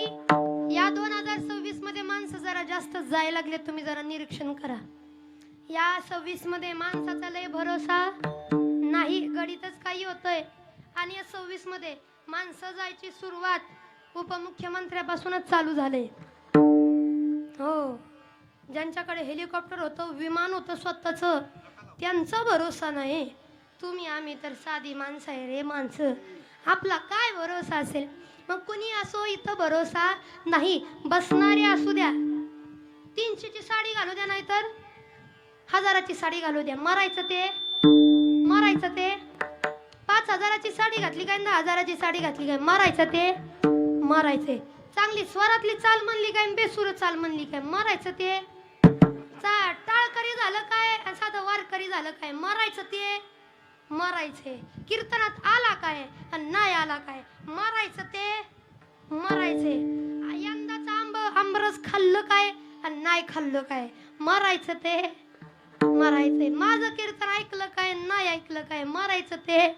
या 2026 मध्ये माणसं जरा जास्त जायला लागले. तुम्ही जरा निरीक्षण करा. या 26 मध्ये माणसाचा लय भरोसा नाही. गणितच काही होतंय. आणि या 26 मध्ये माणसं जायची सुरुवात उपमुख्यमंत्र्यापासूनच चालू झाले. हो, ज्यांच्याकडे हेलिकॉप्टर होतं, विमान होतं स्वतःच, त्यांचा भरोसा नाही. तुम्ही आम्ही तर साधी माणसं आहे रे माणसं. आपला काय भरोसा असेल. मग कुणी असो, इथं भरोसा नाही. बसणारे असू द्या, 300ची साडी घालू द्या, नाहीतर 1000ची साडी घालू द्या. मरायचं ते 5000ची साडी घातली काय, 10,000ची साडी घातली काय, मरायचे. चांगली स्वरातली चाल म्हणली काय, बेसूर चाल म्हणली काय, मरायचं ते. टाळकरी झालं काय, साधं वारकरी झालं काय, मरायचे. कीर्तनात आला काय आणि नाही आला काय, मरायचे. यंदाचा आंबरस खाल्लं काय आणि नाही खाल्लं काय, मरायचे. माझं कीर्तन ऐकलं काय नाही ऐकलं काय, मरायचं ते.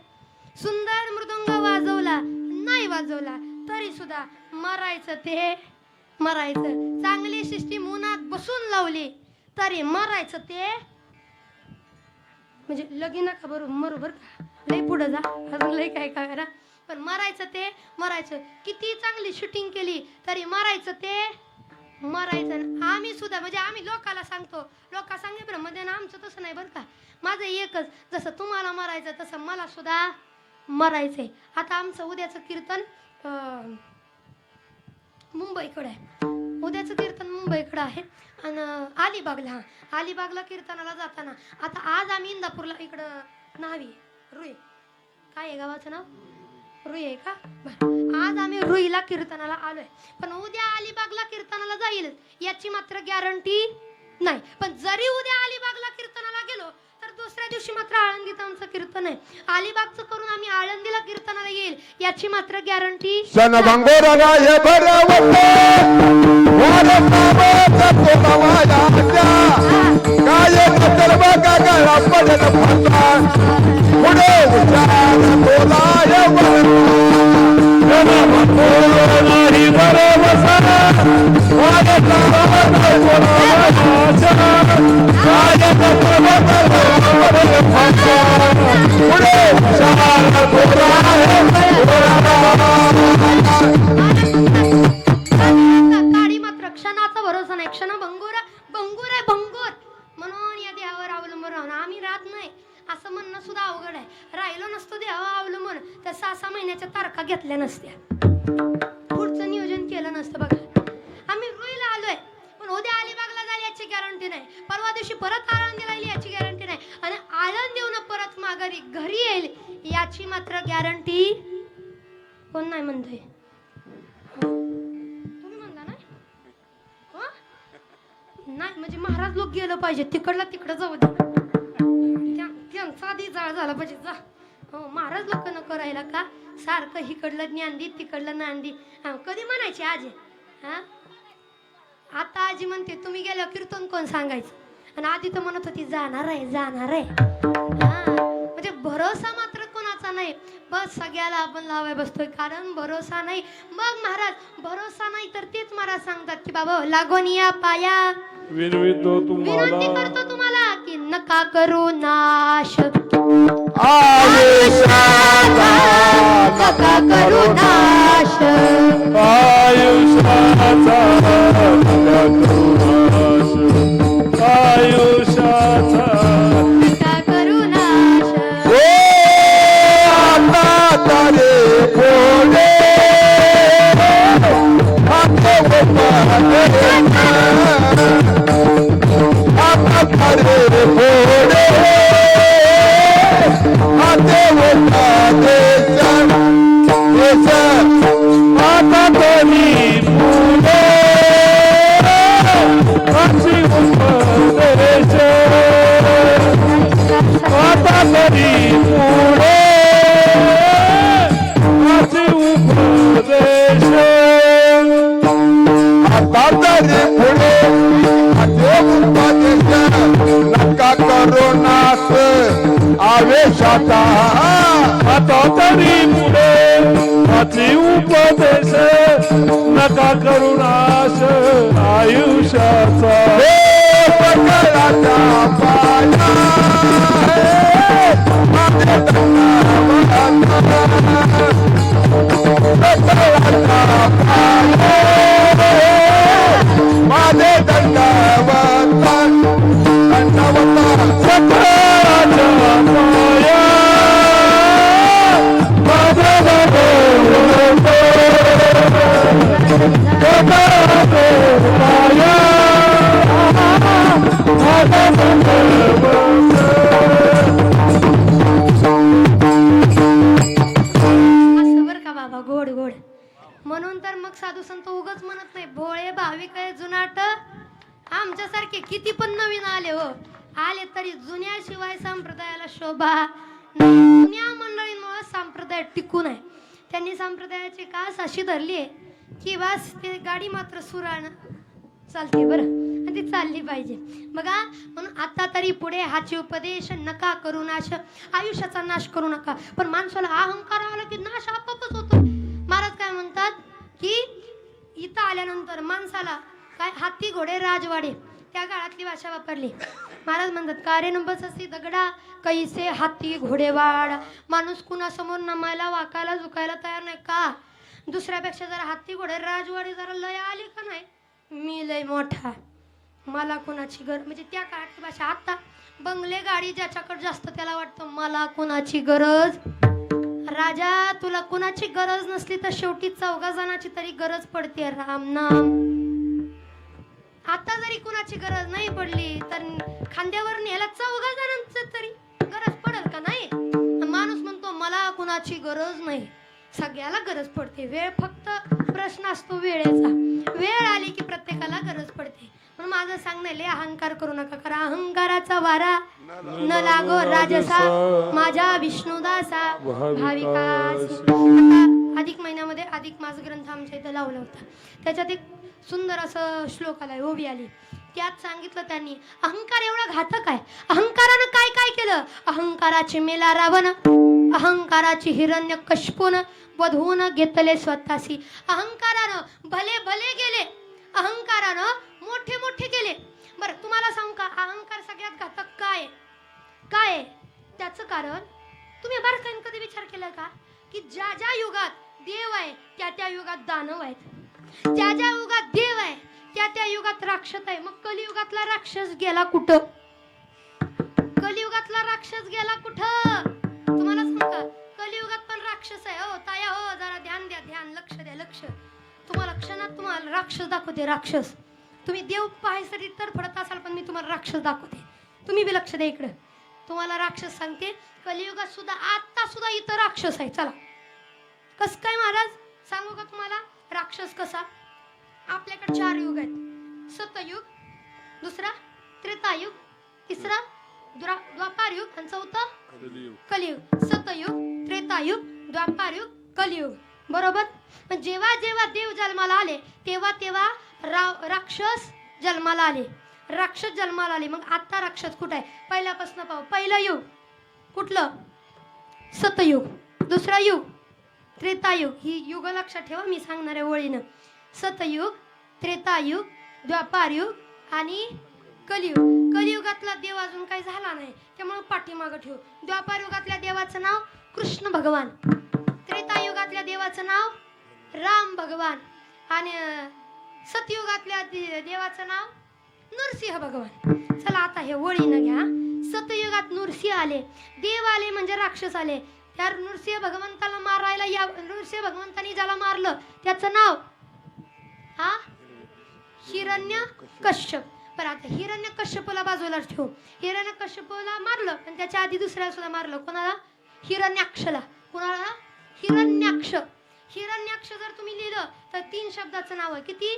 सुंदर मृदंग वाजवला नाही वाजवला तरी सुद्धा मरायचं. चांगली सिस्टीम उन्हात बसून लावली तरी मरायचं ते. म्हणजे लगीन का बरोबर का, लय पुढे जा, अजून लय काय करा, पण मरायचं. किती चांगली शूटिंग केली तरी मरायचं. आम्ही सुद्धा म्हणजे आम्ही लोकाला सांगतो, लोक सांगे ब्रह्मदेव, आमचं तसं नाही बरं का. माझं एकच, जसं तुम्हाला मरायचं तसं मला सुद्धा मरायचंय. आता आमचं उद्याचं कीर्तन मुंबईकडे आहे. उद्याचं कीर्तन मुंबईकडे आहे. आणि अलिबागला कीर्तनाला जाताना, आता आज आम्ही इंदापूरला, इकडं न्हावी रुई, काय आहे गावाचं नाव, रुई आहे का, आज आम्ही रुईला कीर्तनाला आलोय. पण उद्या अलिबागला कीर्तनाला जाईल याची मात्र गॅरंटी नाही. पण जरी उद्या अलिबागला कीर्तनाला गेलो तर दुसऱ्या दिवशी मात्र आळंदीत आमचं कीर्तन आहे. अलिबागचं करून आम्ही आळंदीला कीर्तनाला येईल याची मात्र गॅरंटी. काळी मात्र क्षणाचा भरोसा नाही. क्षण भंगूर म्हणून या देवावर अवलंबून राहून आम्ही राहत नाही असं म्हणणं सुद्धा अवघड आहे. राहिलो नसतो देवा अवलंबून तर 6 महिन्याच्या तारखा घेतल्या नसत्या, पुढचं नियोजन केलं नसतं. बघा, आम्ही रुईला आलोय, पण उद्या अलिबागला जाईल याची गॅरंटी नाही. परवा दिवशी परत आळंदीला येईल याची गॅरंटी नाही. आणि आळंदीहून परत माघारी घरी येईल याची मात्र गॅरंटी कोण नाही म्हणतोय. तुम्ही म्हणला नाही, नाही म्हणजे महाराज लोक गेलं पाहिजे, तिकडं जाऊ दे, त्यांचा आधी जाळ झाला पाहिजे. जा हो, महाराज लोक नको राहिला का, सारखं हिकडलं ज्ञानदी तिकडलं नांदी. कधी म्हणायचे आजी, आता आजी म्हणते तुम्ही गेल्यावर कीर्तन कोण सांगायचं, आणि आधी तर म्हणत होती जाणार आहे. म्हणजे भरोसा मात्र कोणाचा नाही. बस सगळ्याला आपण लावाय बसतोय, कारण भरोसा नाही. मग महाराज भरोसा नाही तर तेच महाराज सांगतात की बाबा लागून या पाया, विनंती करतो तुम्हाला की नका करू नाश आयुष्याचा, नका करू नाश आयुष्याचा, नका करू नाश आयुष्याचा, नका करू नाश. आता तारे कोडे हात आवेशाचा आता तरी पुढे हाची उपदेश नका करू नाश आयुष्याचा हे पकडाचा पाया माझे दंडावता सकाळच्या माया माझा असं बरं का बाबा, गोड गोड. म्हणून तर मग साधू संत उगच म्हणत नाही भोळे भाविक आहे जुनाट आमच्यासारखे किती पण नवीन आले हो, आले तरी जुन्याशिवाय संप्रदायाला शोभा नाही. जुन्या मंडळींमुळे संप्रदाय टिकून आहे. त्यांनी संप्रदायाची कास अशी धरली आहे की बस ते गाडी मात्र सुरानं चालते बरं, आणि ती चालली पाहिजे बघा. म्हणून आता तरी पुढे हाची उपदेश नका करू नाश, आयुष्याचा नाश करू नका. पण माणसाला अहंकार आला की नाश आपोआपच होतो. महाराज काय म्हणतात की इथं आल्यानंतर माणसाला काय हाती घोडे राजवाडे त्या काळातली भाषा वापरली. महाराज म्हणतात कारे नंबरसी दगडा कैसे हाती घोडेवाड. माणूस कुणासमोर नमायला वाकायला झुकायला तयार नाही का. दुसऱ्यापेक्षा जरा हाती घोडे राजवाडे जरा लय आली का नाही, मी लय मोठा, मला कुणाची गरज. म्हणजे त्या काळातली भाषा. आता बंगले गाडी ज्याच्याकडे जास्त त्याला वाटतं मला कुणाची गरज. राजा तुला कुणाची गरज नसली तर शेवटी 4 जणांची तरी गरज पडते. राम नाम. आता जरी कुणाची गरज नाही पडली तर खांद्यावर न्यायला 4 जणांचं तरी गरज पडेल का नाही. माणूस म्हणतो मला कुणाची गरज नाही, सगळ्याला गरज पडते. वेळ फक्त प्रश्न असतो वेळेचा. वेळ आली की प्रत्येकाला गरज पडते. म्हणून माझं सांगणं लय अहंकार करू नका, कारण अहंकाराचा वारा न लागो राजसा माझ्या विष्णुदासा भाविकास. आता अधिक महिन्यामध्ये अधिक मास ग्रंथ आमच्या इथं लावला होता. त्याच्यात एक सुंदर असं श्लोक आलाय, ओवी आली. त्यात सांगितलं त्यांनी अहंकार एवढा घातक आहे. अहंकारानं काय काय केलं. अहंकाराची मेला रावण, अहंकाराची हिरण्यकश्यपून वधून घेतले स्वतःसी. अहंकारानं भले भले गेले, अहंकारानं मोठे मोठे केले. बरं तुम्हाला सांगू का अहंकार सगळ्यात घातक काय काय त्याचं कारण तुम्ही बारकाईने कधी विचार केला का की ज्या ज्या युगात देव आहे त्या त्या युगात दानव आहेत, ज्या ज्या युगात देव आहे त्या त्या युगात राक्षस आहे. मग कलियुगातला राक्षस गेला कुठं. कलियुगातला राक्षस गेला कुठं तुम्हाला सांगू का. कलियुगात पण राक्षस आहे. हो ताया हो जरा ध्यान द्या, ध्यान, लक्ष द्या, लक्ष. तुम्हाला क्षणात तुम्हाला राक्षस दाखवते. राक्षस तुम्ही देव पाहायसाठी तर फडत असाल पण मी तुम्हाला राक्षस दाखवते. तुम्ही बी लक्ष द्या इकडं. तुम्हाला राक्षस सांगते. कलियुगात सुद्धा आता सुद्धा इथं राक्षस आहे. चला कस काय महाराज सांगू का तुम्हाला राक्षस कसा. आपल्याकडे 4 युग आहेत. सतयुग, दुसरा त्रेतायुग, तिसरा द्वापार युग आणि चौथा कलियुग. सतयुग, त्रेतायुग, द्वापार युग, कलियुग. बरोबर. पण जेव्हा जेव्हा देव जन्माला आले तेव्हा तेव्हा राक्षस जन्माला आले. राक्षस जन्माला आले. मग आता राक्षस कुठं आहे पहिल्यापासून पाहू. पहिलं युग कुठलं. सतयुग. दुसरा युग त्रेतायुग. ही युग लक्षात ठेवा मी सांगणाऱ्या ओळीनं. सतयुग, त्रेतायुग, द्वापारयुग आणि कलियुग. कलियुगातला देव अजून काही झाला नाही त्यामुळे पाठीमागं ठेवू. द्वापारयुगातल्या देवाचं नाव कृष्ण भगवान, त्रेतायुगातल्या देवाचं नाव राम भगवान आणि सतयुगातल्या देवाचं नाव नरसिंह भगवान. चला आता हे ओळीनं घ्या. सतयुगात नरसिंह आले, देव आले म्हणजे राक्षस आले. त्या नरसिंह भगवंताला मारायला या नरसिंह भगवंतानी ज्याला मारलं त्याचं नाव हा हिरण्यकश्यप. बरं आता हिरण्यकश्यपला बाजूला ठेवू. हिरण्यकश्यपला मारलं पण त्याच्या आधी दुसऱ्याला सुद्धा मारलं. कोणाला. हिरण्याक्षला. कोणाला. हिरण्याक्ष. हिरण्याक्ष जर तुम्ही लिहिलं तर 3 शब्दाचं नाव आहे. किती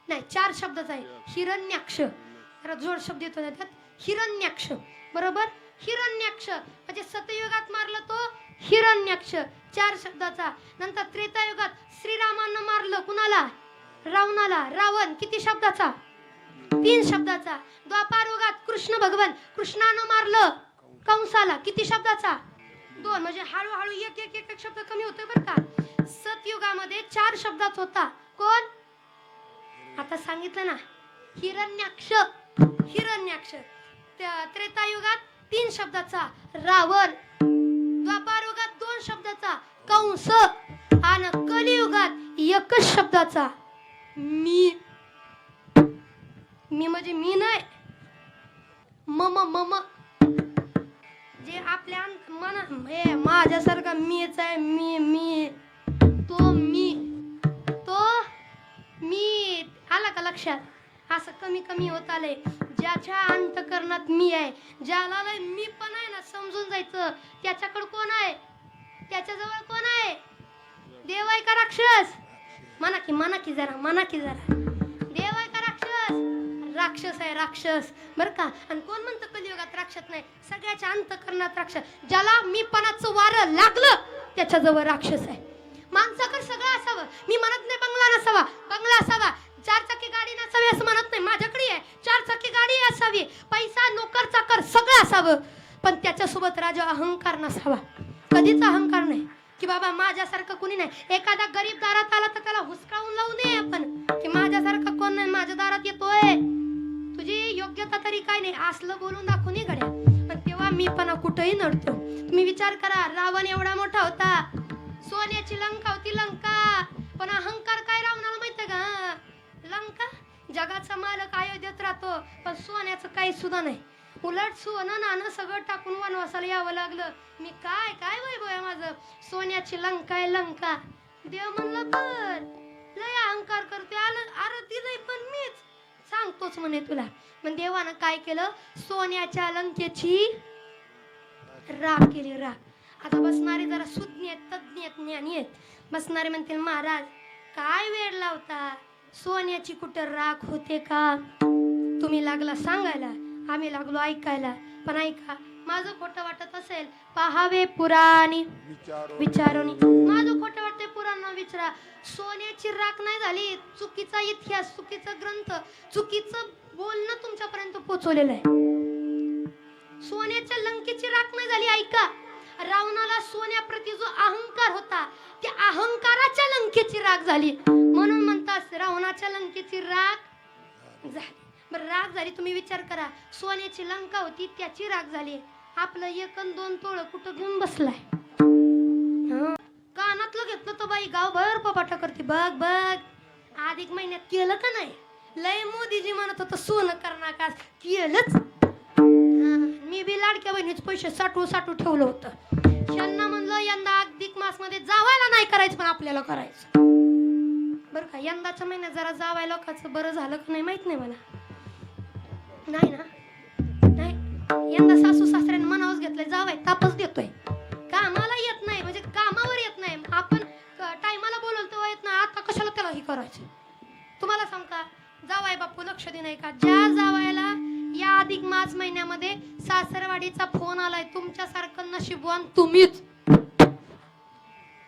नाही 4 शब्दाचं आहे. हिरण्याक्ष. जरा जोड शब्द येतो त्यात. हिरण्याक्ष. बरोबर. हिरण्याक्ष म्हणजे सतयुगात मारलं तो हिरण्याक्ष 4 शब्दाचा. नंतर त्रेतायुगात श्रीरामांना मारलं. कुणाला. रावणाला. रावण किती शब्दाचा 3 शब्दाचा. द्वापार युगात कृष्ण भगवान कृष्णानं मारलं कंसाला किती शब्दाचा 2 म्हणजे हळूहळू एक एक एक एक शब्द कमी होतोय बरं का. सतयुगामध्ये 4 शब्दाचा होता. कोण आता सांगितलं ना, हिरण्याक्ष. हिरण्याक्ष. त्रेतायुगात 3 शब्दाचा रावण. द्वापारयुगात 2 शब्दाचा कंस. आणि कलियुगात 1च शब्दाचा मी. मी म्हणजे मी नाही, मम मम. जे आपल्या मन हे माझ्यासारखा मीच आहे. मी मी तो मी तो मी. आला का लक्षात? असं कमी कमी होत आले. ज्याच्या अंतकरणात मी आहे, ज्याला मी पण आहे ना समजून जायचं, त्याच्याकडे कोण आहे? त्याच्याजवळ कोण आहे? देव आहे का राक्षस? म्हणा की जरा देव आहे का राक्षस? राक्षस आहे, राक्षस बरं का. आणि कोण म्हणतं कलियुगात राक्षस नाही? सगळ्याच्या अंतकरणात राक्षस. ज्याला मीपणाचं वारं लागलं त्याच्याजवळ राक्षस आहे. माणसाकडे सगळं असावं. मी म्हणत नाही बंगला नसावा, बंगला असावा. 4 चाकी गाडी नसावी असं म्हणत नाही. माझ्याकडे आहे 4 चाकी गाडी असावी, पैसा नोकर चाकर सगळं असावं. पण त्याच्यासोबत राजा अहंकार नसावा. कधीच अहंकार नाही की बाबा माझ्यासारखं कुणी नाही. एखादा गरीब दारात आला तर त्याला हुसकावून लावू नये आपण की माझ्यासारखं कोण नाही, माझ्या दारात येतोय, तुझी योग्यता तरी काय नाही, असलं बोलून दाखवून गड्या. पण तेव्हा मी पण कुठेही नडतो. तुम्ही विचार करा, रावण एवढा मोठा होता, सोन्याची लंका होती लंका. पण अहंकार काय रावणाला माहितीये का? लंका जगाचा मालक अयोध्येत राहतो, पण सोन्याचं काही सुद्धा नाही. उलट सोनं नाणं सगळं टाकून वनवासाला यावं लागलं. मी काय काय वैभव आहे माझं, सोन्याची लंका आहे लंका. देव म्हणलं बर लय अहंकार करते, आलं अरे दिलंय पण मीच सांगतोच म्हणे तुला. पण देवानं काय केलं? सोन्याच्या लंकेची राख केली, राख. आता बसणारे जरा सुज्ञ आहेत, तज्ञ आहेत, ज्ञानी आहेत. बसणारे म्हणतील महाराज काय वेळ लावता, सोन्याची कुठं राख होते का? तुम्ही लागला सांगायला, आम्ही लागलो ऐकायला. पण ऐका, माझं खोटं वाटत असेल पहावे पुराणी विचारोनी. माझं खोटं वाटतंय पुराण विचारा. सोन्याची राख नाही झाली, चुकीचा इतिहास, चुकीचा ग्रंथ, चुकीचं बोलणं तुमच्यापर्यंत पोहोचवलेलं आहे. सोन्याच्या लंकेची राख नाही झाली. ऐका, रावणाला सोन्याप्रती जो अहंकार होता त्या अहंकाराच्या लंकेची राख झाली. म्हणून म्हणतात रावणाच्या लंकेची राख झाली. बरं राख झाली, तुम्ही विचार करा, सोन्याची लंका होती त्याची राख झाली. आपलं 1 अन 2 तोळं कुठं घेऊन बसलाय? कानातलं घेतलं तर बाई गावभर पपाटा करते. बघ बघ अधिक महिन्यात केलं का नाही? लय मोदीजी म्हणत होतं सोनं करणार का, केलंच. मी बी लाडक्या बहिणीचे पैसे साठवून ठेवलं होतं. यांना म्हणलं यंदा अधिक मास मध्ये जावायला नाही करायचं, पण आपल्याला करायचं बरं का. यंदाच्या महिन्यात जरा जावाय लोकांचं बरं झालं का नाही माहित नाही मला. नाही ना, नाही यंदा सासू सासऱ्याने मनावच घेतलंय, जावाय तापच देतोय. कामाला येत नाही म्हणजे कामावर येत नाही, आपण टायमाला बोलवलं तेव्हा येत नाही. आता कशाला त्याला हे करायचं? तुम्हाला सांग का, जावाय बापू लक्ष दे नाही का? ज्या जावायला या अधिक मास महिन्यामध्ये सासरवाडीचा फोन आलाय, तुमच्यासारखं नशीबवान तुम्हीच.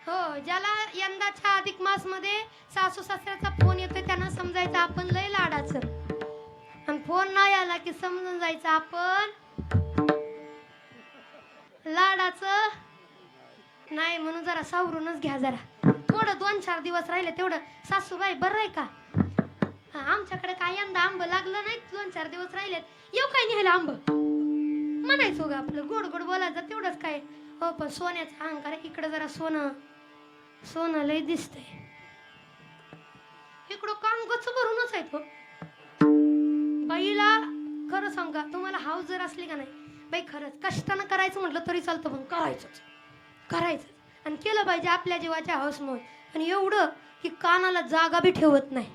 हो, ज्याला यंदाच्या अधिक मास मध्ये सासू सासऱ्याचा फोन येतोय त्यांना समजायचं आपण लय लाडाचं. आणि फोन नाही आला की समजून जायचं आपण लाडाचं नाही. म्हणून जरा सावरूनच घ्या. जरा थोडं 2-4 दिवस राहिले तेवढं. सासूबाई बरं आहे का? आमच्याकडे काय यंदा आंब लागलं नाही, 2-4 दिवस राहिलेत, येऊ काय न्यायला आंब म्हणायचो ग. आपलं गोड गोड बोलायचं तेवढंच काय. हो, पण सोन्याचा अहंकार इकडं जरा सोनं सोनं लय दिसतंय. इकडं काम गच्च भरूनच आहे तो. बाईला खरं सांगा, तुम्हाला हाऊस जर असली का नाही बाई, खरंच कष्टानं करायचं म्हटलं तरी चालतं, पण करायचं आणि केलं पाहिजे आपल्या जीवाच्या हाऊसमुळे. आणि एवढं की कानाला जागा बी ठेवत नाही.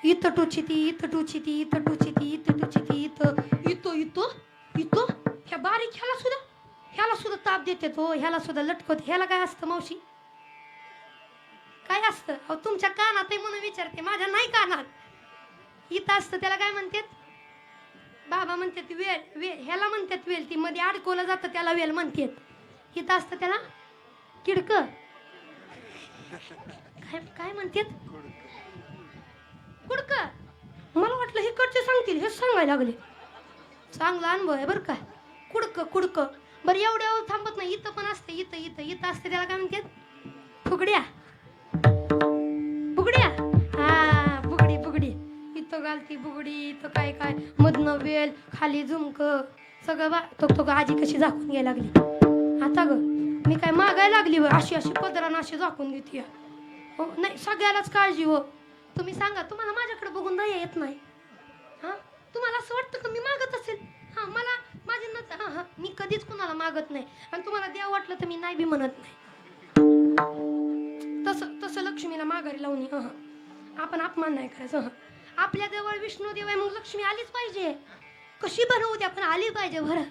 इथं टुचिती, इथं टुचिती, इथं टुचिती, इथं टुचिती, इथं इथं इथं इथं. ह्या बारीक ह्याला सुद्धा ताप देते तो, ह्याला सुद्धा लटकवत. ह्याला काय असतं मावशी? काय असतं? अहो तुमच्या कानात आहे म्हणून विचारते, माझ्या नाही कानात. इथं असतं त्याला काय म्हणतात? बाबा म्हणतात वेल. ह्याला म्हणतात वेल, ती मध्ये अडकवलं जातं त्याला वेल म्हणतात. इथं असतं त्याला किडक. काय म्हणतात? कुडक. मला वाटलं हे कडचे सांगतील, हे सांगायला लागले. चांगला अनुभव आहे बरं का. कुडक बरं एवढ्या थांबत नाही, इथं पण असते, इथं इथं इथं असते, त्याला काय म्हणतात फुगड्या. फुगड्या हा बुगडी बुगडी, इथं घालती बुगडी, इथं काय काय मधनं वेल खाली झुमक सगळं तो आजी कशी झाकून घ्यायला लागली. आता ग मी काय मागायला लागली व अशी अशी पदरानं अशी झाकून घेते. हो नाही सगळ्यालाच काळजी हो. तुम्ही सांगा तुम्हाला माझ्याकडे बघून दया येत नाही? हा तुम्हाला असं वाटतं का मी मागत असेल? हा मला माझे न हा हा मी कधीच कुणाला मागत नाही आणि तुम्हाला द्यावं वाटलं तर मी नाही बी म्हणत नाही. तसं तसं लक्ष्मीला माघारी लावणी आपण अपमान नाही करायचं. आपल्या जवळ विष्णू देव आहे, मग लक्ष्मी आलीच पाहिजे. कशी बनवू द्या पण आली पाहिजे बरं.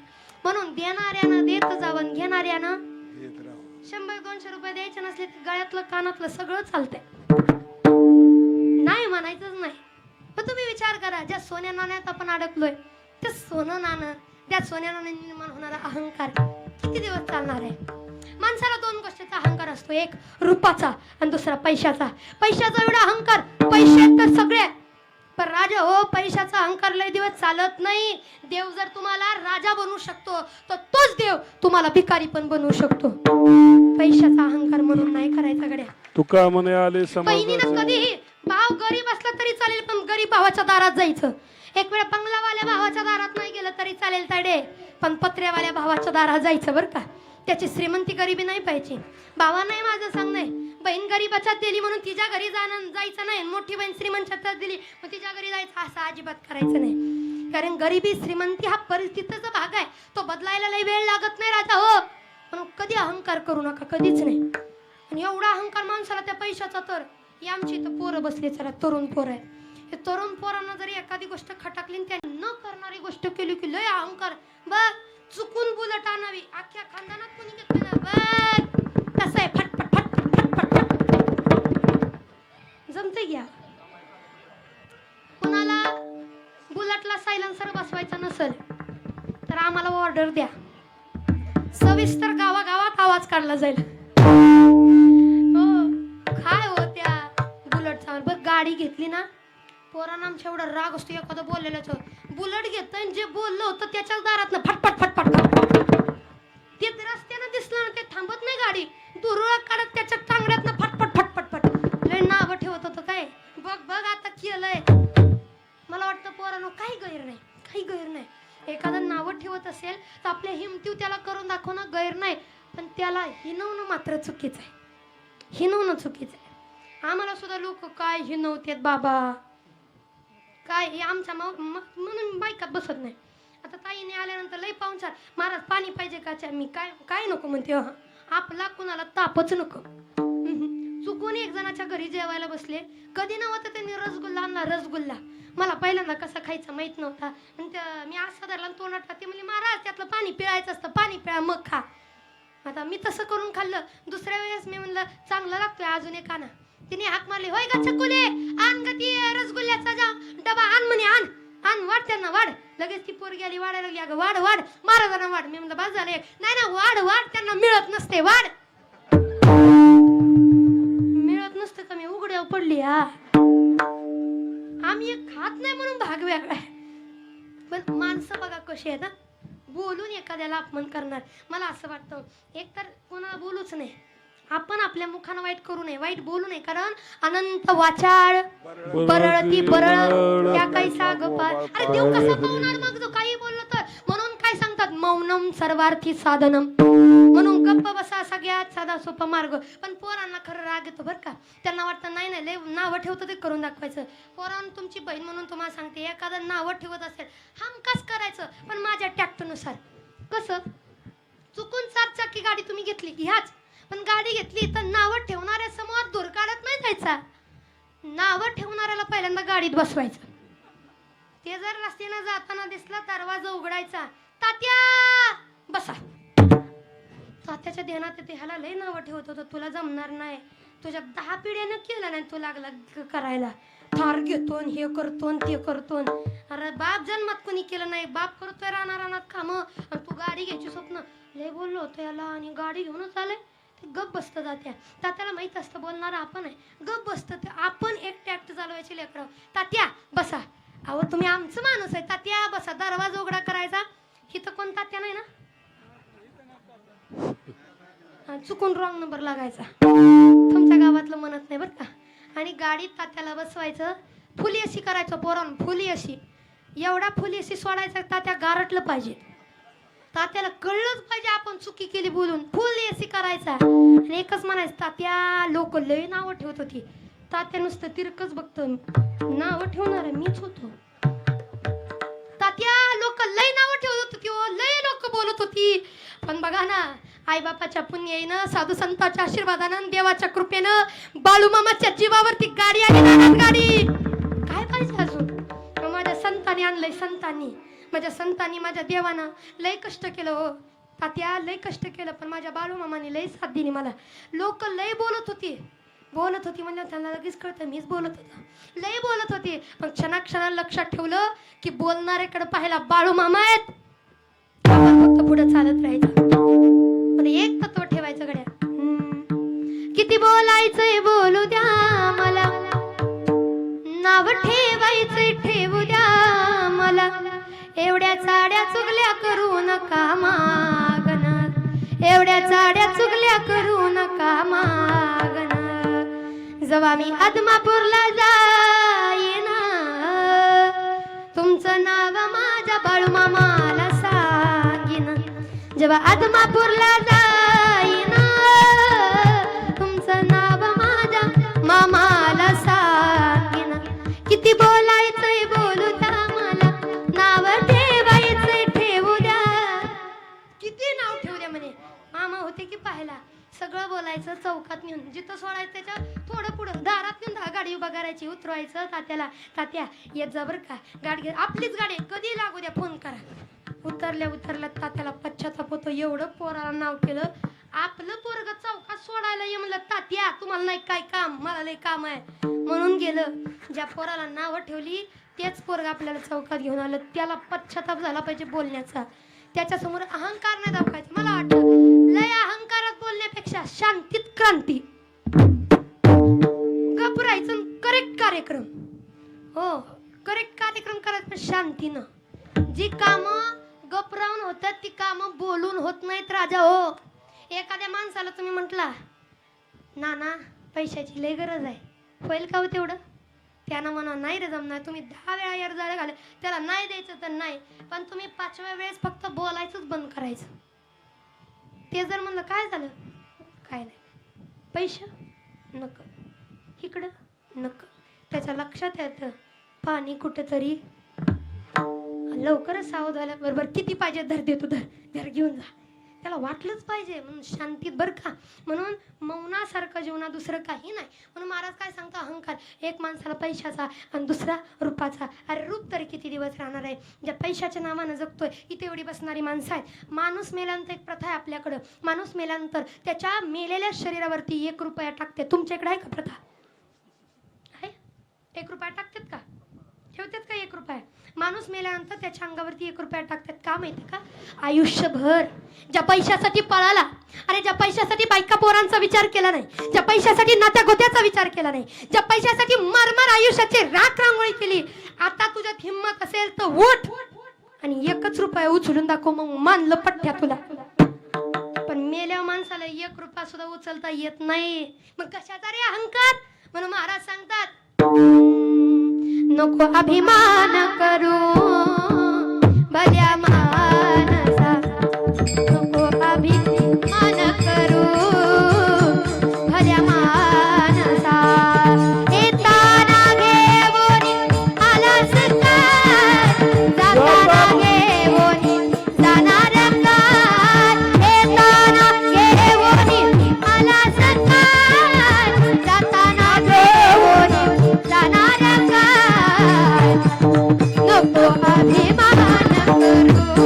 म्हणून देणाऱ्यानं देत जावं, घेणाऱ्यानं 100-200 रुपये द्यायचे नसले तर गळ्यातलं कानातलं सगळं चालतंय, नाही म्हणायचंच नाही. पण तुम्ही विचार करा, ज्या सोन्या नाण्यात आपण अडकलोय ते सोनं नाणं, त्या सोन्या नाण्याने निर्माण होणारा अहंकार किती दिवस चालणार आहे? माणसाला 2 गोष्टीचा अहंकार असतो, एक रूपाचा आणि दुसरा पैशाचा. पैशाचा एवढा अहंकार, पैसे तर सगळे, पण राजा हो पैशाचा अहंकार लय दिवस चालत नाही. देव जर तुम्हाला राजा बनवू शकतो तर तोच देव तुम्हाला भिकारी पण बनवू शकतो. पैशाचा अहंकार म्हणून नाही करायचा गड्या. तुका म्हणे आले बहिणीनं कधीही भाव गरीब असला तरी चालेल पण गरीब भावाच्या दारात जायचं. एक वेळ बंगलावाल्या भावाच्या दारात नाही गेलं तरी चालेल ताडे, पण पत्र्यावाल्या भावाच्या दारात जायचं बरं का. त्याची श्रीमंती गरिबी नाही पाहिजे. भावा नाही माझं सांगणं, बहीण गरीबाच्यात दिली म्हणून तिच्या घरी जायचं नाही, मोठी बहीण श्रीमंताच्यात दिली मग तिच्या घरी जायचं असं अजिबात करायचं नाही. कारण गरिबी श्रीमंती हा परिस्थितीचा भाग आहे, तो बदलायला लई वेळ लागत नाही राजा हो. पण कधी अहंकार करू नका, कधीच नाही. आणि एवढा अहंकार माणसाला त्या पैशाचा, तर ही आमची इथं पोरं बसली चला तरुण पोरं आहे, हे तरुण पोरांना जरी एखादी गोष्ट खटकली त्या न करणारी गोष्ट केली की लय अहंकार. बघ चुकून बुलट आणावी, अख्ख्या खानदानात कोणी घेतलं ना, बघ कसं आहे फटफट फटफट फटफट जमते घ्या. कुणाला बुलटला सायलेन्सर बसवायचा नसेल तर आम्हाला ऑर्डर द्या, सविस्तर गावागावात आवाज काढला जाईल. हो काय हो त्या बुलटचा बघ गाडी घेतली ना, पोरांना आमच्या एवढा राग असतो एखादं बोललेल्याच. बुलट घेतोय जे बोललं होतं त्याच्याच दारात फटफट फटफट, ते रस्त्यानं दिसलं ना ते थांबत नाही गाडी, दुरळा काढत त्याच्या टांगड्यातनं फटफट फटफट फट लय नावं ठेवत होतं. काय बघ बघ आता केलंय. मला वाटतं पोरांनो काही गैर नाही, काही गैर नाही. एखादं नावं ठेवत असेल तर आपल्या हिमतीव त्याला करून दाखवणं गैर नाही, पण त्याला हिनवणं मात्र चुकीचं आहे. हिनवणं चुकीचं आहे. आम्हाला सुद्धा लोक काय हिनवतेत बाबा काय, हे आमच्या म्हणून बायकात बसत नाही. आता ताईने आल्यानंतर लई पाहुणचार, महाराज पाणी पाहिजे का, मी काय काय नको म्हणते. आपला कुणाला तापच नको. चुकून एक जणाच्या घरी जेवायला बसले, कधी नव्हतं त्यांनी रसगुल्ला आणला. रसगुल्ला मला पहिल्यांदा कसा खायचा माहित नव्हता आणि मी असं धरला तोंडात टाकते, म्हणजे महाराज त्यातलं पाणी पिळायचं असतं, पाणी पिळा मग खा. आता मी तसं करून खाल्लं. दुसऱ्या वेळेस मी म्हणलं चांगलं लागतोय अजून एक आणा. तिने हाक मारली, होय का छकुले आण ग ती रसगुल्ल्याचा जा डबा आण म्हणे, आण आण वाढ त्यांना वाढ. लगेच ती पोरगी आली वाढायला लागली, अगं वाढ वाढ महाराजांना वाढ. मी म्हणलं बस झालं एक, नाही ना वाढ वाढ त्यांना मिळत नसते वाढ. मिळत नसते का मी उघड्यावर पडली. हा आम्ही एक खात नाही म्हणून भाग वेगळा आहे, पण माणसं बघा कशी आहेत ना, बोलून एखाद्याला अपमान करणार. मला असं वाटतं एक तर कोणाला बोलूच नाही, आपण आपल्या मुखानं वाईट करू नये, वाईट बोलू नये. कारण अनंत वाचाळ बरळती बरळ त्या काही सागपार. अरे देव कसा पावणार मग जो काही बोललो तर. म्हणून काय सांगतात मौनम सर्वार्थी साधनम, म्हणून गप्प बसा सगळ्यात साधा सोपा मार्ग. पण पोरांना खरं राग येतो बरं का. त्यांना वाटतं नाही नाही लय नावं ठेवतं ते करून दाखवायचं. पोरांना तुमची बहीण म्हणून तुम्हाला सांगते, एखादं नावं ठेवत असेल हमखास करायचं, पण माझ्या टॅक्टनुसार. कसं चुकून 4 चाकी गाडी तुम्ही घेतली की ह्याच, पण गाडी घेतली तर नावं ठेवणाऱ्या समोर दूर काढत नाही जायचा. नावं ठेवणाऱ्याला पहिल्यांदा गाडीत बसवायचं. ते जर रस्त्यानं जाताना दिसला दरवाजा उघडायचा, तात्या बसा. तात्याच्या ध्यानात येते ह्याला लय नावं ठेवत होतं, तुला जमणार नाही, तुझ्या 10 पिढ्यानं केलं नाही, तू लागला करायला. थार घेतो हे करतो ते करतो. अरे बाप जन्मात कोणी केलं नाही, बाप करतोय रानात कामं आणि तू गाडी घ्यायची स्वप्न. लय बोललो होतो याला आणि गाडी घेऊनच आले. गप बसतं तात्या. तात्याला माहित असतं बोलणार आपण आहे, गप बसतं ते. आपण एक टॅक्ट चालवायची लेकरं, तात्या बसा. अहो तुम्ही आमचं माणूस आहे, तात्या बसा. दरवाजा उघडा करायचा. इथं कोण तात्या नाही ना, चुकून रॉंग नंबर लागायचा. तुमच्या गावातलं म्हणत नाही बरं का. आणि गाडीत तात्याला बसवायचं, फुली अशी करायचं पोरान, फुली अशी, एवढा फुली अशी सोडायचा तात्या गारटलं पाहिजे. तात्याला कळलंच पाहिजे आपण चुकी केली बोलून. फुली अशी करायचा आणि एकच म्हणायचं तात्या. लोक लय नावं ठेवत होती. तात्या नुसतं तिरकच बघतं, नावं ठेवणार मीच होतो. तात्या लोक लय नावं ठेवत होती, लय लोक बोलत होती. पण बघा ना, आईबापाच्या पुण्याईनं, साधू संतांच्या आशीर्वादानं, देवाच्या कृपेनं बाळूमामाच्या जीवावरती गाडी आली. नानात गाडी काय पाहिजे अजून. माझ्या संतांनी आणलंय, संतांनी, माझ्या संतांनी, माझ्या देवानं लय कष्ट केलं हो तात्या, लय कष्ट केलं. पण माझ्या बाळूमामाने लय साथ दिली मला. लोक लय बोलत होती म्हणजे त्यांना लगेच कळतं मीच बोलत होतो. लय बोलत होती, पण क्षणाक्षणा लक्षात ठेवलं की बोलणाऱ्याकडे पाहायला बाळूमामा आहेत. फक्त पुढे चालत राहायचं. पण एक तत्व ठेवायचं गड्या, किती बोलायचंय बोलू द्या मला, नाव ठेवायचंय ठेवू द्या मला, एवढ्या चाड्या चुगल्या करू नका मागन, एवढ्या चाड्या चुगल्या करू नका मागन. जेव्हा मी आदमापूरला जाईन, तुमचं नाव माझ्या बाळूमामाला सांगीन. जेव्हा आदमापूरला जाईन, तुमचं नाव माझ्या मामाला सांगीन. किती बोलायचंय बोलू द्या मला, नाव ठेवायचंय ठेवू द्या. किती नाव ठेवू द्या म्हणे. मामा होते की पाहायला, सगळं बोलायचं चौकात नेऊन, जिथं सोडायचं त्याच्या थोडं पुढं दारात नेऊन गाडी उभा करायची. उतरवायचं तात्याला, तात्या येत जा बरं का, गाडी आपलीच गाडी, कधी लागू द्या फोन करा. उतरल्या तात्याला पश्चाताप होतो. एवढं पोराला नाव केलं, आपलं पोरग चौकात सोडायला ये म्हणलं, तात्या तुम्हाला नाही काय काम, मला लय काम आहे म्हणून गेलं. ज्या पोराला नावं ठेवली तेच पोरग आपल्याला चौकात घेऊन आलं. त्याला पश्चाताप झाला पाहिजे बोलण्याचा. त्याच्यासमोर अहंकार नाही दाखवायचा. मला वाटतं लय अहंकारात बोलण्यापेक्षा शांतीत क्रांती. घबरायचं, करेक्ट कार्यक्रम, हो करेक्ट कार्यक्रम करायचं शांतीनं. जी कामं गपरावून होतात ती कामं बोलून होत नाहीत राजा हो. एखाद्या माणसाला तुम्ही म्हटला नाना पैशाची लय गरज आहे, होईल का हो तेवढं? त्यानं म्हणा नाही रे जमणार. तुम्ही 10 वेळा यार जाळे घाले त्याला नाही द्यायचं तर नाही, पण तुम्ही 5व्या वेळेस फक्त बोलायचंच बंद करायचं. ते जर म्हणलं काय झालं, काय नाही, पैसे नको, इकडं नको, त्याच्या लक्षात येतं पाणी कुठेतरी. लवकरच सावध झाल्या बरोबर किती पाहिजे धर देतो, धर घेऊन जा. त्याला वाटलंच पाहिजे म्हणून शांतीत बरं का. म्हणून मौनासारखं जीवनात दुसरं काही नाही. म्हणून महाराज काय सांगतो, अहंकार एक माणसाला पैशाचा आणि दुसरा रूपाचा. अरे रूप तरी किती दिवस राहणार आहे. ज्या पैशाच्या नावानं जगतोय इथे एवढी बसणारी माणसं आहेत. माणूस मेल्यानंतर एक प्रथा आहे आपल्याकडं, माणूस मेल्यानंतर त्याच्या मेलेल्या शरीरावरती 1 रुपया टाकते. तुमच्याकडे आहे का प्रथा? आहे? 1 रुपया टाकतात का? ठेवतात का 1 रुपया? माणूस मेल्यानंतर त्याच्या अंगावरती 1 रुपया टाकतात. का माहिती का? आयुष्यभर ज्या पैशासाठी पळाला, अरे ज्या पैशासाठी बायका पोरांचा विचार केला नाही, ज्या पैशासाठी नात्या गोत्याचा विचार केला नाही, ज्या पैशासाठी मरमर आयुष्याची राख रांगोळी केली, आता तुझ्यात हिंमत असेल तर उठ आणि 1च रुपया उचलून दाखव, मग मानलं पठ्ठ्या तुला. पण मेल्या माणसाला 1 रुपया सुद्धा उचलता येत नाही. मग कशाचा रे अहंकार? म्हणून महाराज सांगतात नको अभिमान करू भल्या मानसा, नको अभिमान करू भल्या मानसा. येताना घेऊन आलास काय, जाताना घेऊन जाणार काय. येताना घेऊन आलास काय, जाताना घेऊन जाणार काय. नको अभिमान करू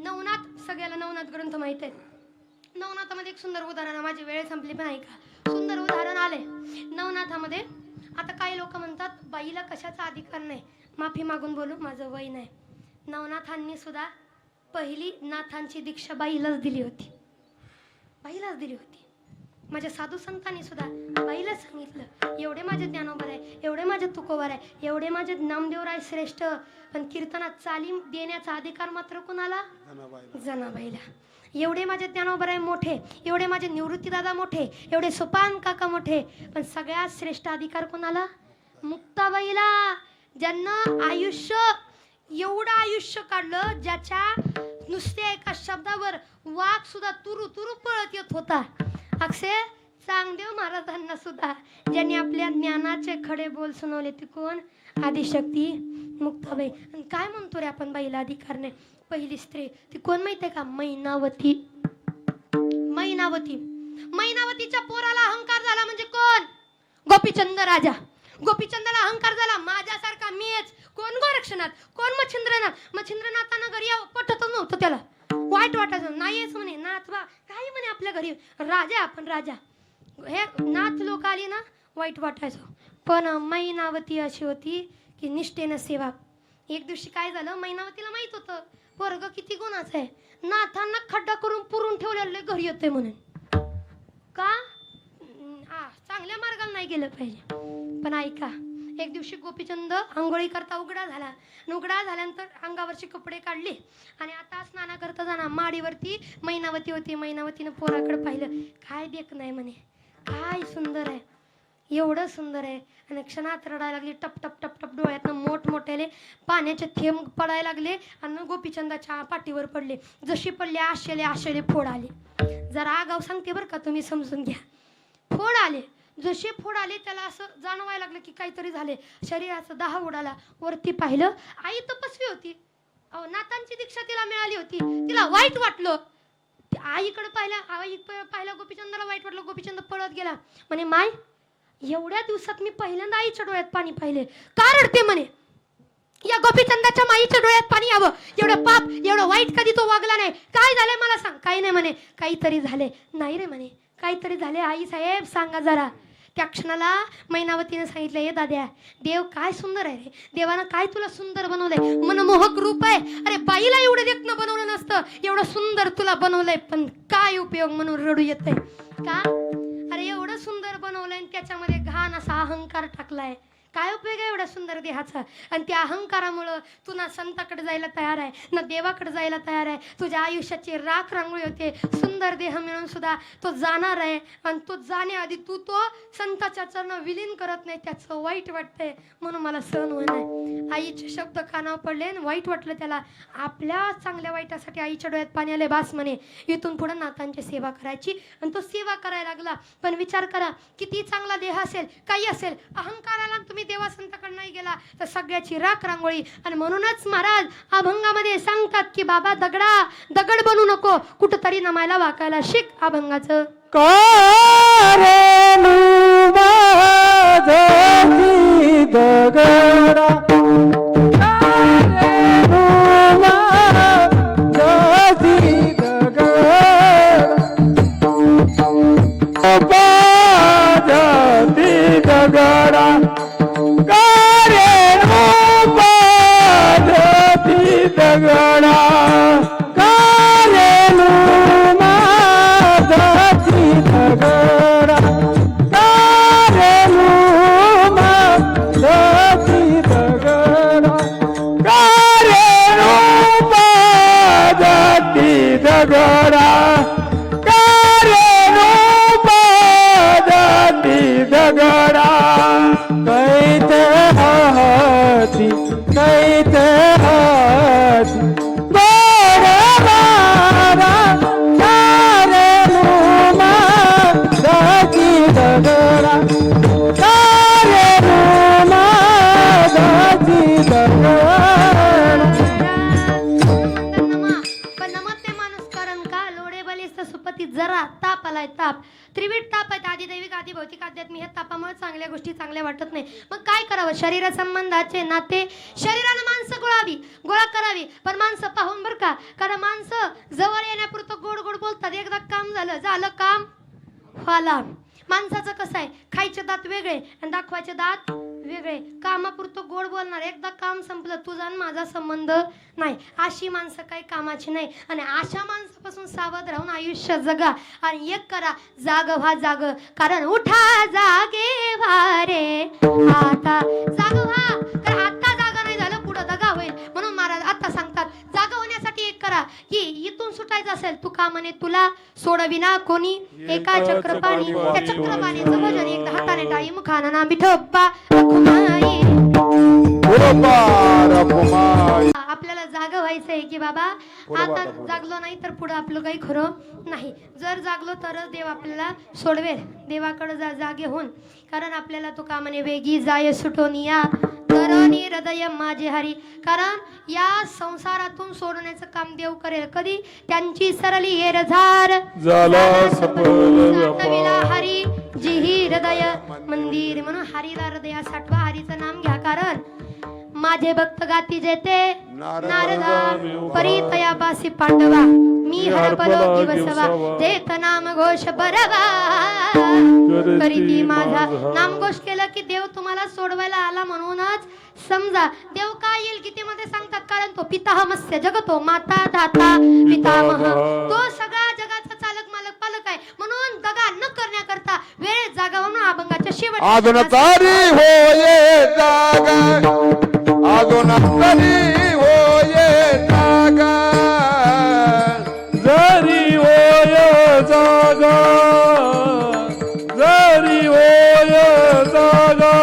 नवनाथ, सगळ्याला नवनाथ ग्रंथ माहित आहे. नवनाथामध्ये एक सुंदर उदाहरण आहे. माझी वेळ संपली पण ऐका. सुंदर उदाहरण आले नवनाथामध्ये. आता काही लोक म्हणतात बाईला कशाचा अधिकार नाही. माफी मागून बोलू, माझं वय नाही. नवनाथांनी सुद्धा पहिली नाथांची दीक्षा बाईलाच दिली होती. बाईलाच दिली होती. माझ्या साधू संतांनी सुद्धा बाईला सांगितलं, एवढे माझे ज्ञानोबर आहे, एवढे माझे तुकोबर आहे, एवढे माझे नामदेवराय श्रेष्ठ, पण कीर्तनात तालीम देण्याचा अधिकार मात्र कोणाला? जनाबाईला. एवढे माझे ज्ञानोबर आहे मोठे, एवढे माझे निवृत्ती दादा मोठे, एवढे सोपान काका मोठे, पण सगळ्यात श्रेष्ठ अधिकार कोणाला? मुक्ताबाईला. ज्यांना आयुष्य, एवढं आयुष्य काढलं ज्याच्या नुसत्या एका शब्दावर वाघ सुद्धा तुरु तुरु पळत येत होता. अक्षय चांगदेव महाराजांना सुद्धा ज्यांनी आपल्या ज्ञानाचे खडे बोल सुनावले ती कोण? आदिशक्ती मुक्ताबाई. आणि काय म्हणतो रे आपण बाईला अधिकार नाही? पहिली स्त्री ती कोण माहिती आहे का? मैनावती. मैनावती. मैनावतीच्या पोराला अहंकार झाला म्हणजे कोण? गोपीचंद राजा. गोपीचंदाला अहंकार झाला, माझ्यासारखा मीच. कोण? गोरक्षनाथ. कोण? मच्छिंद्रनाथ. मच्छिंद्रनाथांना घरी यावं पटत नव्हतं, त्याला वाईट वाटायचं. नाहीच म्हणे नाथबा, काही म्हणे आपल्या घरी राजा, आपण राजा. हे नाथ लोक आली ना वाईट वाटायचं. पण मैनावती अशी होती की निष्ठेनं सेवा. एक दिवशी काय झालं, मैनावतीला माहित होतं पोरग किती गुणाचं आहे. नाथांना खड्डा करून पुरून ठेवलेलं घरी येते म्हणून. का? चांगल्या मार्गाला नाही गेलं पाहिजे. पण ऐका, एक दिवशी गोपीचंद आंघोळी करता उघडा झाला. उघडा झाल्यानंतर अंगावरचे कपडे काढले आणि आता स्नाना करता जाणार. माडीवरती मैनावती होती. मैनावतीनं पोराकडे पाहिलं, काय देख नाही म्हणे, काय सुंदर आहे, एवढं सुंदर आहे. आणि क्षणात रडायला लागली. टप टप टप टप डोळ्यातनं मोठमोठ्याले पाण्याचे थेंब पडायला लागले आणि गोपीचंदाच्या पाठीवर पडले. जशी पडले आशेले आशेले फोड आले. जरा आगाव सांगते बरं का, तुम्ही समजून घ्या. फोड आले. जसे फोड आले त्याला असं जाणवायला लागलं की काहीतरी झाले. शरीराचा दाह उडाला. वरती पाहिलं, आई तपस्वी होती. नाथांची दीक्षा तिला मिळाली होती. तिला वाईट वाटलं. आईकडे पाहिलं गोपीचंदाला वाईट वाटलं. गोपीचंद पळत गेला. म्हणे माय, एवढ्या दिवसात मी पहिल्यांदा आईच्या डोळ्यात पाणी पाहिले. का रडते म्हणे? या गोपीचंदाच्या माईच्या डोळ्यात पाणी यावं, एवढं पाप, एवढं वाईट कधी तो वागला नाही. काय झालंय मला सांग. काही नाही म्हणे. काहीतरी झाले. नाही रे म्हणे, काहीतरी झाले. आई साहेब सांगा जरा. त्या क्षणाला मैनावतीने सांगितलं, हे दाद्या, देव काय सुंदर आहे रे. देवानं काय तुला सुंदर बनवलंय, मनमोहक रूप आहे. अरे बाईला एवढं देखणं बनवलं नसतं, एवढं सुंदर तुला बनवलंय, पण काय उपयोग म्हणून रडू येतंय का? अरे एवढं सुंदर बनवलंय आणि त्याच्यामध्ये घाण असा अहंकार टाकलाय. काय उपयोग आहे एवढ्या सुंदर देहाचा? आणि त्या अहंकारामुळं तू ना संताकडे जायला तयार आहे, ना देवाकडे जायला तयार आहे. तुझ्या आयुष्याची राख रांगोळी होते. सुंदर देह मिळून सुद्धा तो जाणार आहे. आणि तो जाण्याआधी तू तो संताच्या चरणात विलीन करत नाही. त्याचं वाईट वाटतंय म्हणून मला सहन होत नाही. आईचे शब्द कानावर पडले आणि वाईट वाटलं त्याला. आपल्या चांगल्या वाईटासाठी आईच्या डोळ्यात पाणी आले. बास म्हणे, इथून पुढे नाथांची सेवा करायची. आणि तो सेवा करायला लागला. पण विचार करा, किती चांगला देह असेल, काही असेल, अहंकाराला तुम्ही देवा संताकडे नाही गेला तर सगळ्याची राख रांगोळी. आणि म्हणूनच महाराज अभंगामध्ये सांगतात की बाबा दगड बनू नको, कुठंतरी नमायला वाकायला शिक. अभंगाचं दगडा दगडा जरा ताप आलाय ताप त्रिविध ताप आहे आधी दैविक आधी भौतिक आध्यात्मिक ह्या तापामुळे चांगल्या गोष्टी चांगल्या वाटत नाही मग काय करावं शरीर संबंधाचे नाते शरीराने माणसं गोळा करावी पण माणसं पाहून बरं का कारण माणसं जवळ येण्यापुरतं गोड गोड बोलतात एकदा काम झालं काम व्हाला माणसाचं कसं आहे खायचे दात वेगळे आणि दाखवायचे दात वेगळे कामापुरतं गोड बोलणार एकदा काम संपलं तुझा आणि माझा संबंध नाही अशी माणसं काही कामाची नाही आणि अशा माणसापासून सावध राहून आयुष्य जगा आणि एक करा जाग व्हा जाग कारण उठा जागे व्हा रे आता जाग व्हा तर आता जागा नाही झालं पुढं दगा होईल म्हणून महाराज आता सांगतात जागा होण्यासाठी एक करा की इथून सुटायचं असेल तू का म्हणे तुला सोडविना कोणी एका चक्रपाणी त्या चक्रपाणीचं भजन एकदा हाताने टाळी मुखाना ना विठोबा रखुमाई आपल्याला जाग व्हायचंय की बाबा आता जागलो नाही तर पुढे आपलं काही खरं नाही जर जागलो तरच देव आपल्याला सोडवेल देवाकडे जागे होऊन कारण आपल्याला तो का म्हणे वेगी जाय सुटून या तरणी हृदय माझे हरी कारण या संसारातून सोडण्याचं काम देव करेल कधी त्यांची सरली हेरझार सातविला हरी जिही हृदय मंदिर म्हणून हरीला हृदया साठवा हरीचं नाम घ्या कारण माझे भक्त गाती जेते नारदा परितया बासी पांडवा मी हरपलो दिवसवा जेत नाम घोष बरवा करीती माझा नामघोष केलं की देव तुम्हाला सोडवायला आला म्हणूनच समजा देव काय येईल गीतेमध्ये सांगतात कारण तो पितामहस्य जगतो माता दाता पितामह तो सगळा जगाचा चालक मालक पालक आहे म्हणून दगा न करण्याकरता वेळ जागा म्हणून अभंगाच्या शेवट अजून तारी होये जागा अजून तारी होये जागा जरी होय जागा जरी होय जागा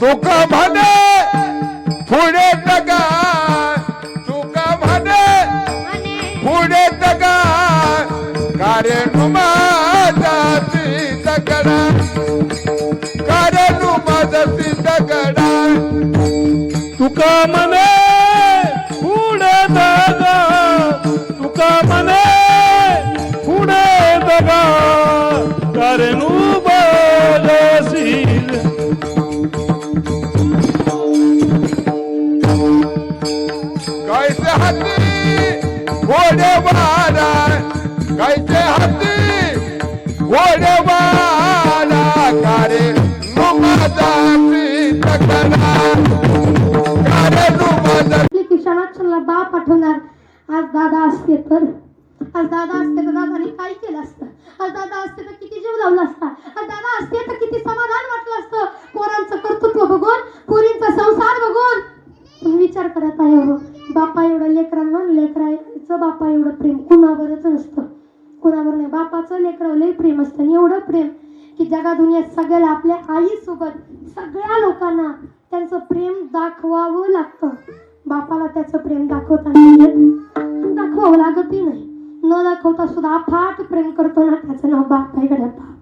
तुका म्हणे पुढे दगा तुका म्हणे पुढे दगा कार्य नुमाजाची दगडा कार्य नुमाजाची दगडा तुका म्हणे पुढे दगा तुका म्हणे पुढे दगा करेनु बजसी कैसे हाती घोडे वारा कैसे हाती घोडे वारा कार्य नुमाजाची दगडा कार्य नुमाजाची किशनाक्षरला बाप आठवणार आज दादा असते तर दादाने काय केलं असतं आज दादा असते तर किती जीव लावला असता आज दादा असते तर किती समाधान वाटलं असतं पोरांचं कर्तृत्व बघून पोरींचा संसार बघून तुम्ही विचार करत आहे हो बापा एवढं लेकरांवर लेकराचं बापा एवढं प्रेम कुणावरच नसतं कुणावर नाही बापाचं लेकरावर लई प्रेम असतं आणि एवढं प्रेम की जगा दुनियेत सगळ्याला आपल्या आईसोबत सगळ्या लोकांना त्यांचं प्रेम दाखवावं लागतं बापाला त्याचं प्रेम दाखवावं लागतही नाही न दाखवता सुद्धा अफाट प्रेम करतो ना त्याचं नाव बाप आहे गड्या बाप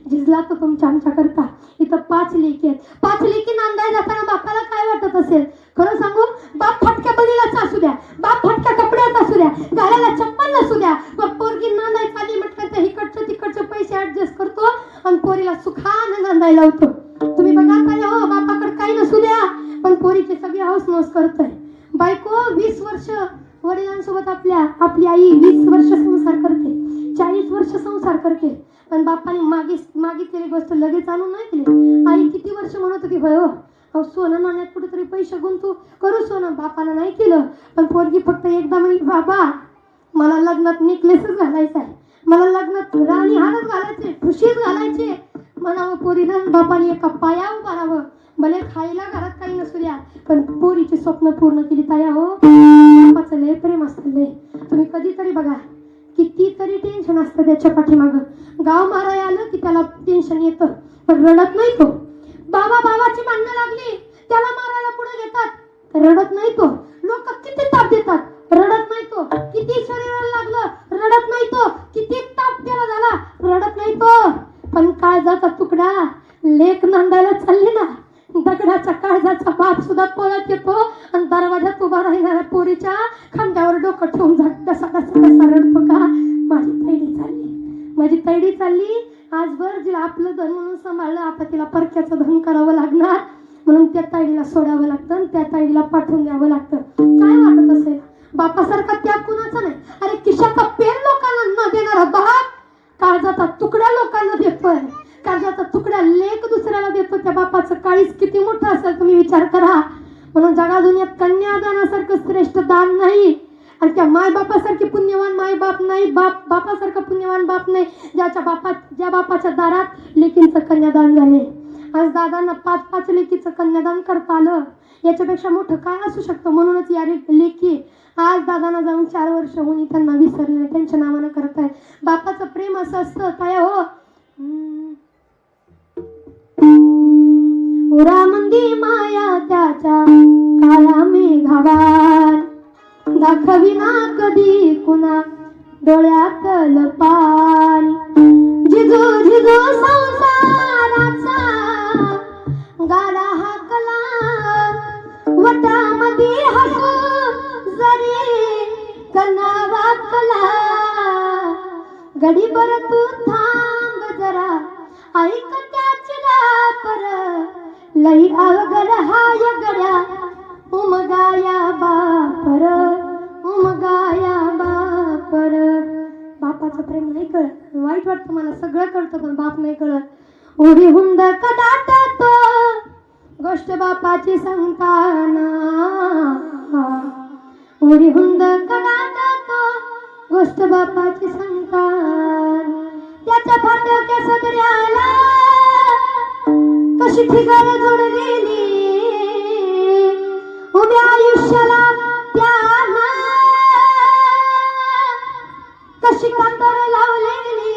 झिजला तर तुमच्या आमच्या करता इथं 5 लेकी आहेत 5 लेकी नांदायला जाताना बापाला काय वाटत असेल खरं सांगू बाप फाटक्या बलीलाच असू द्या बाप फाटक्या कपड्यात असू द्या घालायला चप्पल नसू द्या पोरगी नांदाय चाली म्हटलं तर इकडचे तिकडचे पैसे ऍडजस्ट करतो आणि पोरीला सुखानं नांदायला लावतो तुम्ही बघा काय हो बापाकडे काही नसू द्या पण पोरीची सगळी हौस मौस करतोय बायको 20 वर्ष वडिलांसोबत आपली आई 20 वर्ष संसार करते 40 वर्ष संसार करते पण बापाने मागितलेली गोष्ट लगेच आणून नाही केली आई किती वर्ष म्हणत होती होय हो सोनं नाण्यात कुठेतरी पैसे गुंतू करू सोनं बापाला नाही केलं पण पोरगी फक्त एकदा म्हणली बाबा मला लग्नात नेकलेसच घालायचा आहे मला लग्नात राणी हारच घालायचे खुशीच घालायचे म्हणावं पोरीनं बापाने एका पाया उभा राहावं भले खायला घरात काही नसू द्या पण पोरीची स्वप्न पूर्ण केली ताया हो बापाचं लय प्रेम असतं लय तुम्ही कधीतरी बघा कितीतरी टेन्शन असतं त्याच्या पाठीमागं गाव माराय आलं की त्याला टेन्शन येतं पण रडत नाही तो बाबाची भांडणं लागली त्याला मारायला पुढे घेतात रडत नाही तो लोक किती ताप देतात रडत नाही तो किती शरीराला लागलं रडत नाही तो किती ताप त्याला झाला रडत नाही तो पण काळजाचा तुकडा लेक नांदायला चालली ना दगडाच्या काळजाचा बाप सुद्धा पळत येतो आणि दरवाजात उभा राहिणाऱ्या पोरीच्या खांद्यावर डोकं ठेवून डसा रडतो का माझी ताईडी चालली चालली आजभर जिला आपलं धन म्हणून सांभाळलं, आता तिला परक्याचं धन करावं लागणार, म्हणून त्या ताईला सोडावं लागतं आणि त्या ताईला पाठवून द्यावं लागतं. काय वाटत असेल बापासारखा त्याग कुणाचा नाही. अरे खिशाचा पेन लोकांना न देणारा बाप काळजाचा तुकडा लोकांना देतोय, काळजाचा तुकडा लेख दुसऱ्याला देतो. त्या बापाचं काळीज किती मोठं असेल तुम्ही विचार करा. म्हणून जगा दुनियात कन्यादानासारखं श्रेष्ठ दान नाही, आणि त्या मायबापासारखी पुण्यवान मायबाप नाही, बापासारखा पुण्यवान बाप नाही. ज्या बापाच्या दारात लेकींचं कन्यादान झाले. आज दादांना 5-5 लेकीचं कन्यादान करता आलं, याच्यापेक्षा मोठं काय असू शकतं. म्हणूनच या लेकी आज दादांना जाऊन 4 वर्ष होऊन त्यांना विसरले, त्यांच्या नावानं करत आहे. बापाचं प्रेम असं असतं काय हो. उरामंदी माया त्याच्या काळा मेघावान, दाखविना कधी कुणा डोळ्यातलं पाणी. जिजू जिजू संसाराचा गाडा हाकला, वटामध्ये हसू जरी कना वाकला. गडीभर तू थांब जरा, ऐक त्याची पर लई अवघड हाय गड्या, उमगाया बापर, उमगाया बापर. बापाचं प्रेम नाही कळत, वाईट वाटतं मला, सगळं कळतं पण बाप नाही कळत. उडी हुंड कदाट तो गोष्ट बापाची सांगताना, उडी हुंड कदाट तो गोष्ट बापाची सांगताना. त्याच्या फाटक्या सदऱ्याला कशी ठिकाण जोडलेली, उभ्या आयुष्याला त्याला कशी कातर लावलेली.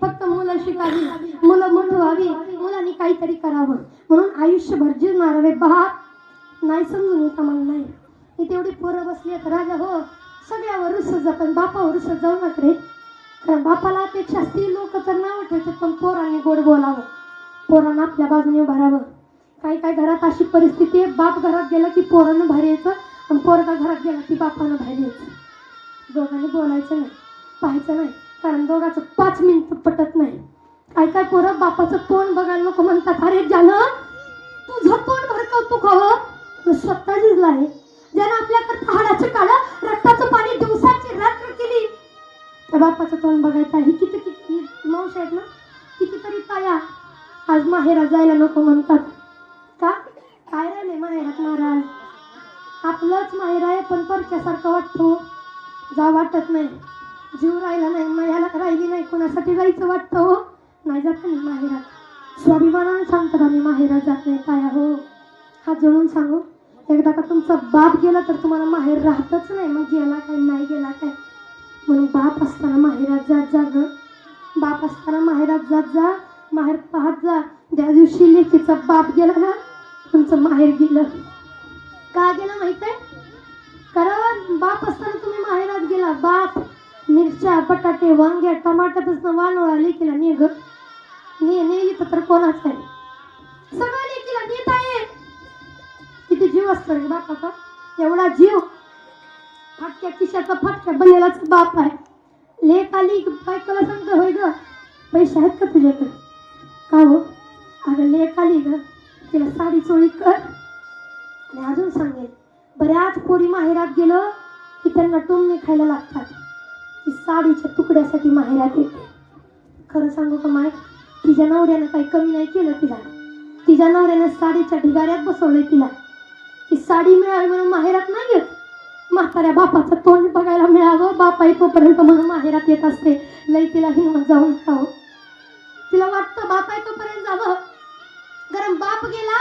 फक्त मुलं शिकावी, मुलं मोठं व्हावी, मुलांनी काहीतरी करावं म्हणून आयुष्यभर जिरणारे बाप नाही समजून येत आम्हाला नाही. ही तेवढी पोरं बसली आहेत राजा हो, सगळ्यावर रुसत जा पण बापावर रुसत जाऊ नका रे. कारण बापाला अपेक्षा स्त्री लोक तर नाव ठेवतात, पण पोरांनी गोड बोलावं, पोरांना आपल्या बाजूने भरावं. काही घरात अशी परिस्थिती आहे, बाप घरात गेला की पोरानं बाहेर यायचं आणि पोरगा घरात गेला की बापानं बाहेर यायचं. दोघांनी बोलायचं नाही, पाहायचं नाही, कारण दोघांचं 5 मिनिटं पटत नाही. काय पोरं बापाचं तोंड बघायला नको म्हणतात. अरे ज्यानं तुझं तोंड भर कौतुक हवं स्वतः जिजला आहे, ज्यानं आपल्याकडे हाडाचं काळं रक्ताचं पाणी दिवसाची रात्र केली, त्या बापाचं तोंड बघायचं आहे. किती मावश आहेत ना, कितीतरी ताया आज माहेरात जायला नको म्हणतात. का काय राहिले माहेरात महाराज, आपलंच माहेर आहे पण परक्यासारखं वाटतो, जा वाटत नाही, जीव राहिला नाही, मायाला राहिली नाही, कोणासाठी जायचं वाटतं हो, नाही जात नाही माहेरात. स्वाभिमानाने सांगतात आम्ही माहेरात जात नाही. काय हो हात जोडून सांगू, एकदा का तुमचा बाप गेला तर तुम्हाला माहेर राहतच नाही, मग गेला काय नाही गेला काय. म्हणून बाप असताना माहेरात जात जा ग, बाप असताना माहेरात जात जा, माहेर पाहत जा. ज्या दिवशी लेकीचा बाप गेला ना, तुमचं माहेर गेलं. का गेलं माहित आहे, कारण बाप असताना तुम्ही माहेरात गेला, बाप मिरच्या बटाटे वांगे टमाट्यापासून वानोळा लेकीला ने ग, ने इथं तर कोणाच आहे, सगळं लेकीला नेत आहे. किती जीव असतो रे बापाचा, एवढा जीव. फाटक्या खिशाचा फाटक्या बनेलाच बाप आहे. लेक आली बायकोला सांगतो होय ग पैसे आहेत का तुझ्याकडे, का हो अगं लेक आली ग तिला साडी चोळी कर. आणि अजून सांगेल, बऱ्याच पोरी माहेरात गेलं की त्यांना टोमणे खायला लागतात, की साडीच्या तुकड्यासाठी माहेरात येते. खरं सांगू का माय, तिच्या नवऱ्यानं काही कमी नाही केलं तिला, तिच्या नवऱ्यानं साडीच्या ढिगाऱ्यात बसवलंय तिला, की साडी मिळावी म्हणून माहेरात नाही येत. म्हाताऱ्या बापाचं तोंड बघायला मिळावं, बाप आहे तोपर्यंत म्हणून माहेरात येत असते. लई तिला हिंमत जाऊन खावं, तिला वाटतं बाप आहे तोपर्यंत जावं, कारण बाप गेला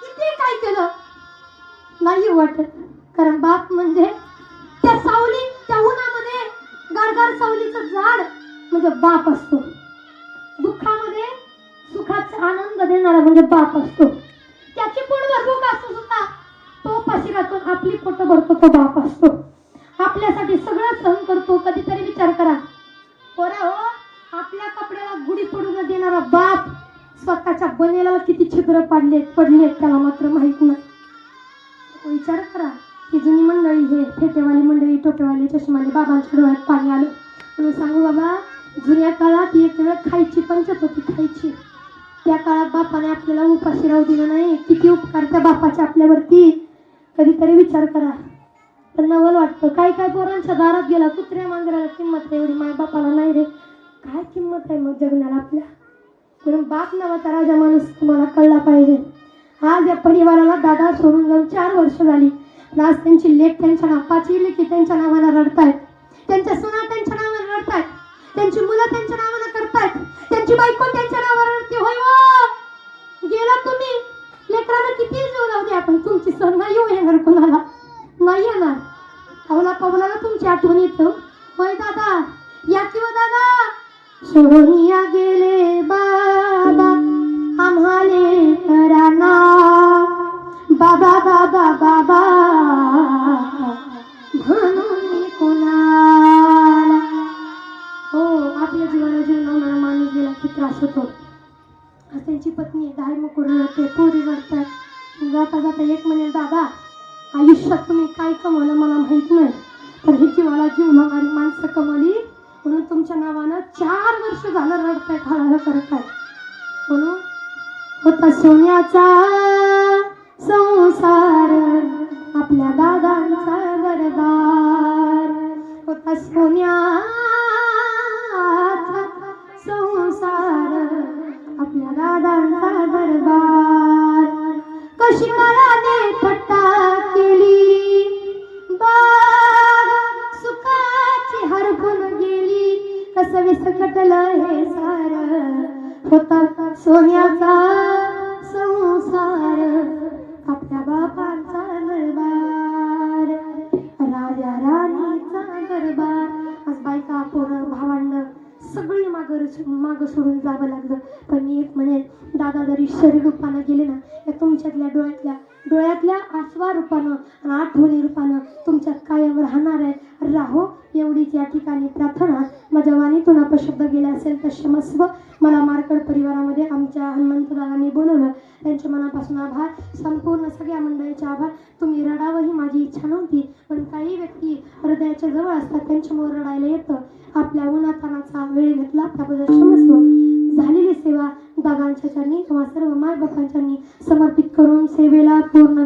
किती काय केलं नाही वाटत. कारण बाप म्हणजे त्या सावली, त्या उन्हामध्ये गारगार सावलीचं झाड म्हणजे बाप असतो. दुःखामध्ये सुखाचा आनंद देणारा म्हणजे बाप असतो. त्याची पोटभर भूक असतो सुद्धा तो पाशिरातून आपली पोट भरतो तो बाप असतो. आपल्यासाठी सगळं सहन करतो. कधीतरी विचार करा पोरा हो, आपल्या कपड्याला गुढी पडू न देणारा बाप स्वतःच्या बनेला किती छिद्र पडलेत त्याला मात्र माहित नाही. विचार करा की जुनी मंडळी, हे फेटेवाली मंडळी, टोपेवाली, चष्माले, बाबांच्या डोळ्यात पाणी आलं म्हणून सांगू बाबा, जुन्या काळात एक वेळ खायची पंचत होती, खायची. त्या काळात बापाने आपल्याला उपाशी राहू दिलं नाही. किती उपकार त्या बापाचे आपल्यावरती, कधीतरी विचार करा. पण नवल वाटतं. काय काय पोरांच्या दारात गेला, कुत्र्या मांजराला किंमत आहे एवढी, माय बापाला नाही रे. काय किंमत आहे मग जगण्याला आपल्या. म्हणून बाप नावाचा राजा माणूस तुम्हाला कळला पाहिजे. आज या परिवाराला दादा सोडून जाऊन 4 वर्ष झाली. आज त्यांची लेख त्यांच्या नावाची लेखी त्यांच्या नावानं रडतायत, त्यांच्या सुना त्यांच्या नावानं रडतायत, त्यांची मुलं त्यांच्या नावानं करतायत, त्यांची बायको त्यांच्या नावावर रडते. होय हो, गेला तुम्ही. लेकराला किती जीव लावू द्या, पण तुमची सण नाही येणार, कोणाला नाही येणार. पावला पावलाला तुमची आठवण येतं. होय दादा, या किंवा दादा. सोनिया गेले बाबा आम्हाले कराना, बाबा बाबा बाबा म्हणून कोणाला. हो, आपल्या जीवाला जीव लावणारा माणूस गेला की त्रास होतो. आज त्यांची पत्नी दाय मुकुर रडते, पोरी रडतात. जाता जाता एक म्हणेल, दादा आयुष्यात तुम्ही काय कमवलं मला माहित नाही, पण ही जीवाला जीव लावणारी माणसं कमवली म्हणून तुमच्या नावानं 4 वर्ष झालं रडतायत, हळहळ करतायत. म्हणून होता सोन्याचा संसार, आपल्या दादांचा दरबार. होता सोन्याचा संसार, आपल्या दादांचा दरबार. कशी कराने थट्टा केली, बाग सुखाची हरपून गेली. कसं विसकटलं हे सार, होता सोन्याचा संसार, आपल्या बापांचा दरबार, राजा राणीचा दरबार. आज बायका पोरं भावंड सगळी मागं सोडून जावं लागलं. पण मी एक म्हणेल, दादा जरी शरीर रूपानं गेले ना, या तुमच्यातल्या डोळ्यातल्या आसवा रूपानं आणि आठवणी रूपानं तुमच्यात कायम राहणार आहे. राहो एवढीच या ठिकाणी प्रार्थना. माझ्या वाणीतून अपशब्द गेला असेल तर क्षमस्व. मला मार्कड परिवारामध्ये आमच्या हनुमंत दादांनी बोलवलं, त्यांच्या मनापासून आभार. संपूर्ण सगळ्या मंडळीचे आभार. तुम्ही रडावं ही माझी इच्छा नव्हती, पण काही व्यक्ती हृदयाच्या जवळ असतात, त्यांच्यामुळे रडायला येतं. आपल्या उन्हातानाचा वेळ घेतला त्याबद्दल क्षमस्व. झालेली सेवा दादांच्या चरणी किंवा सर्व मायबापांच्या समर्पित करून सेवेला पूर्ण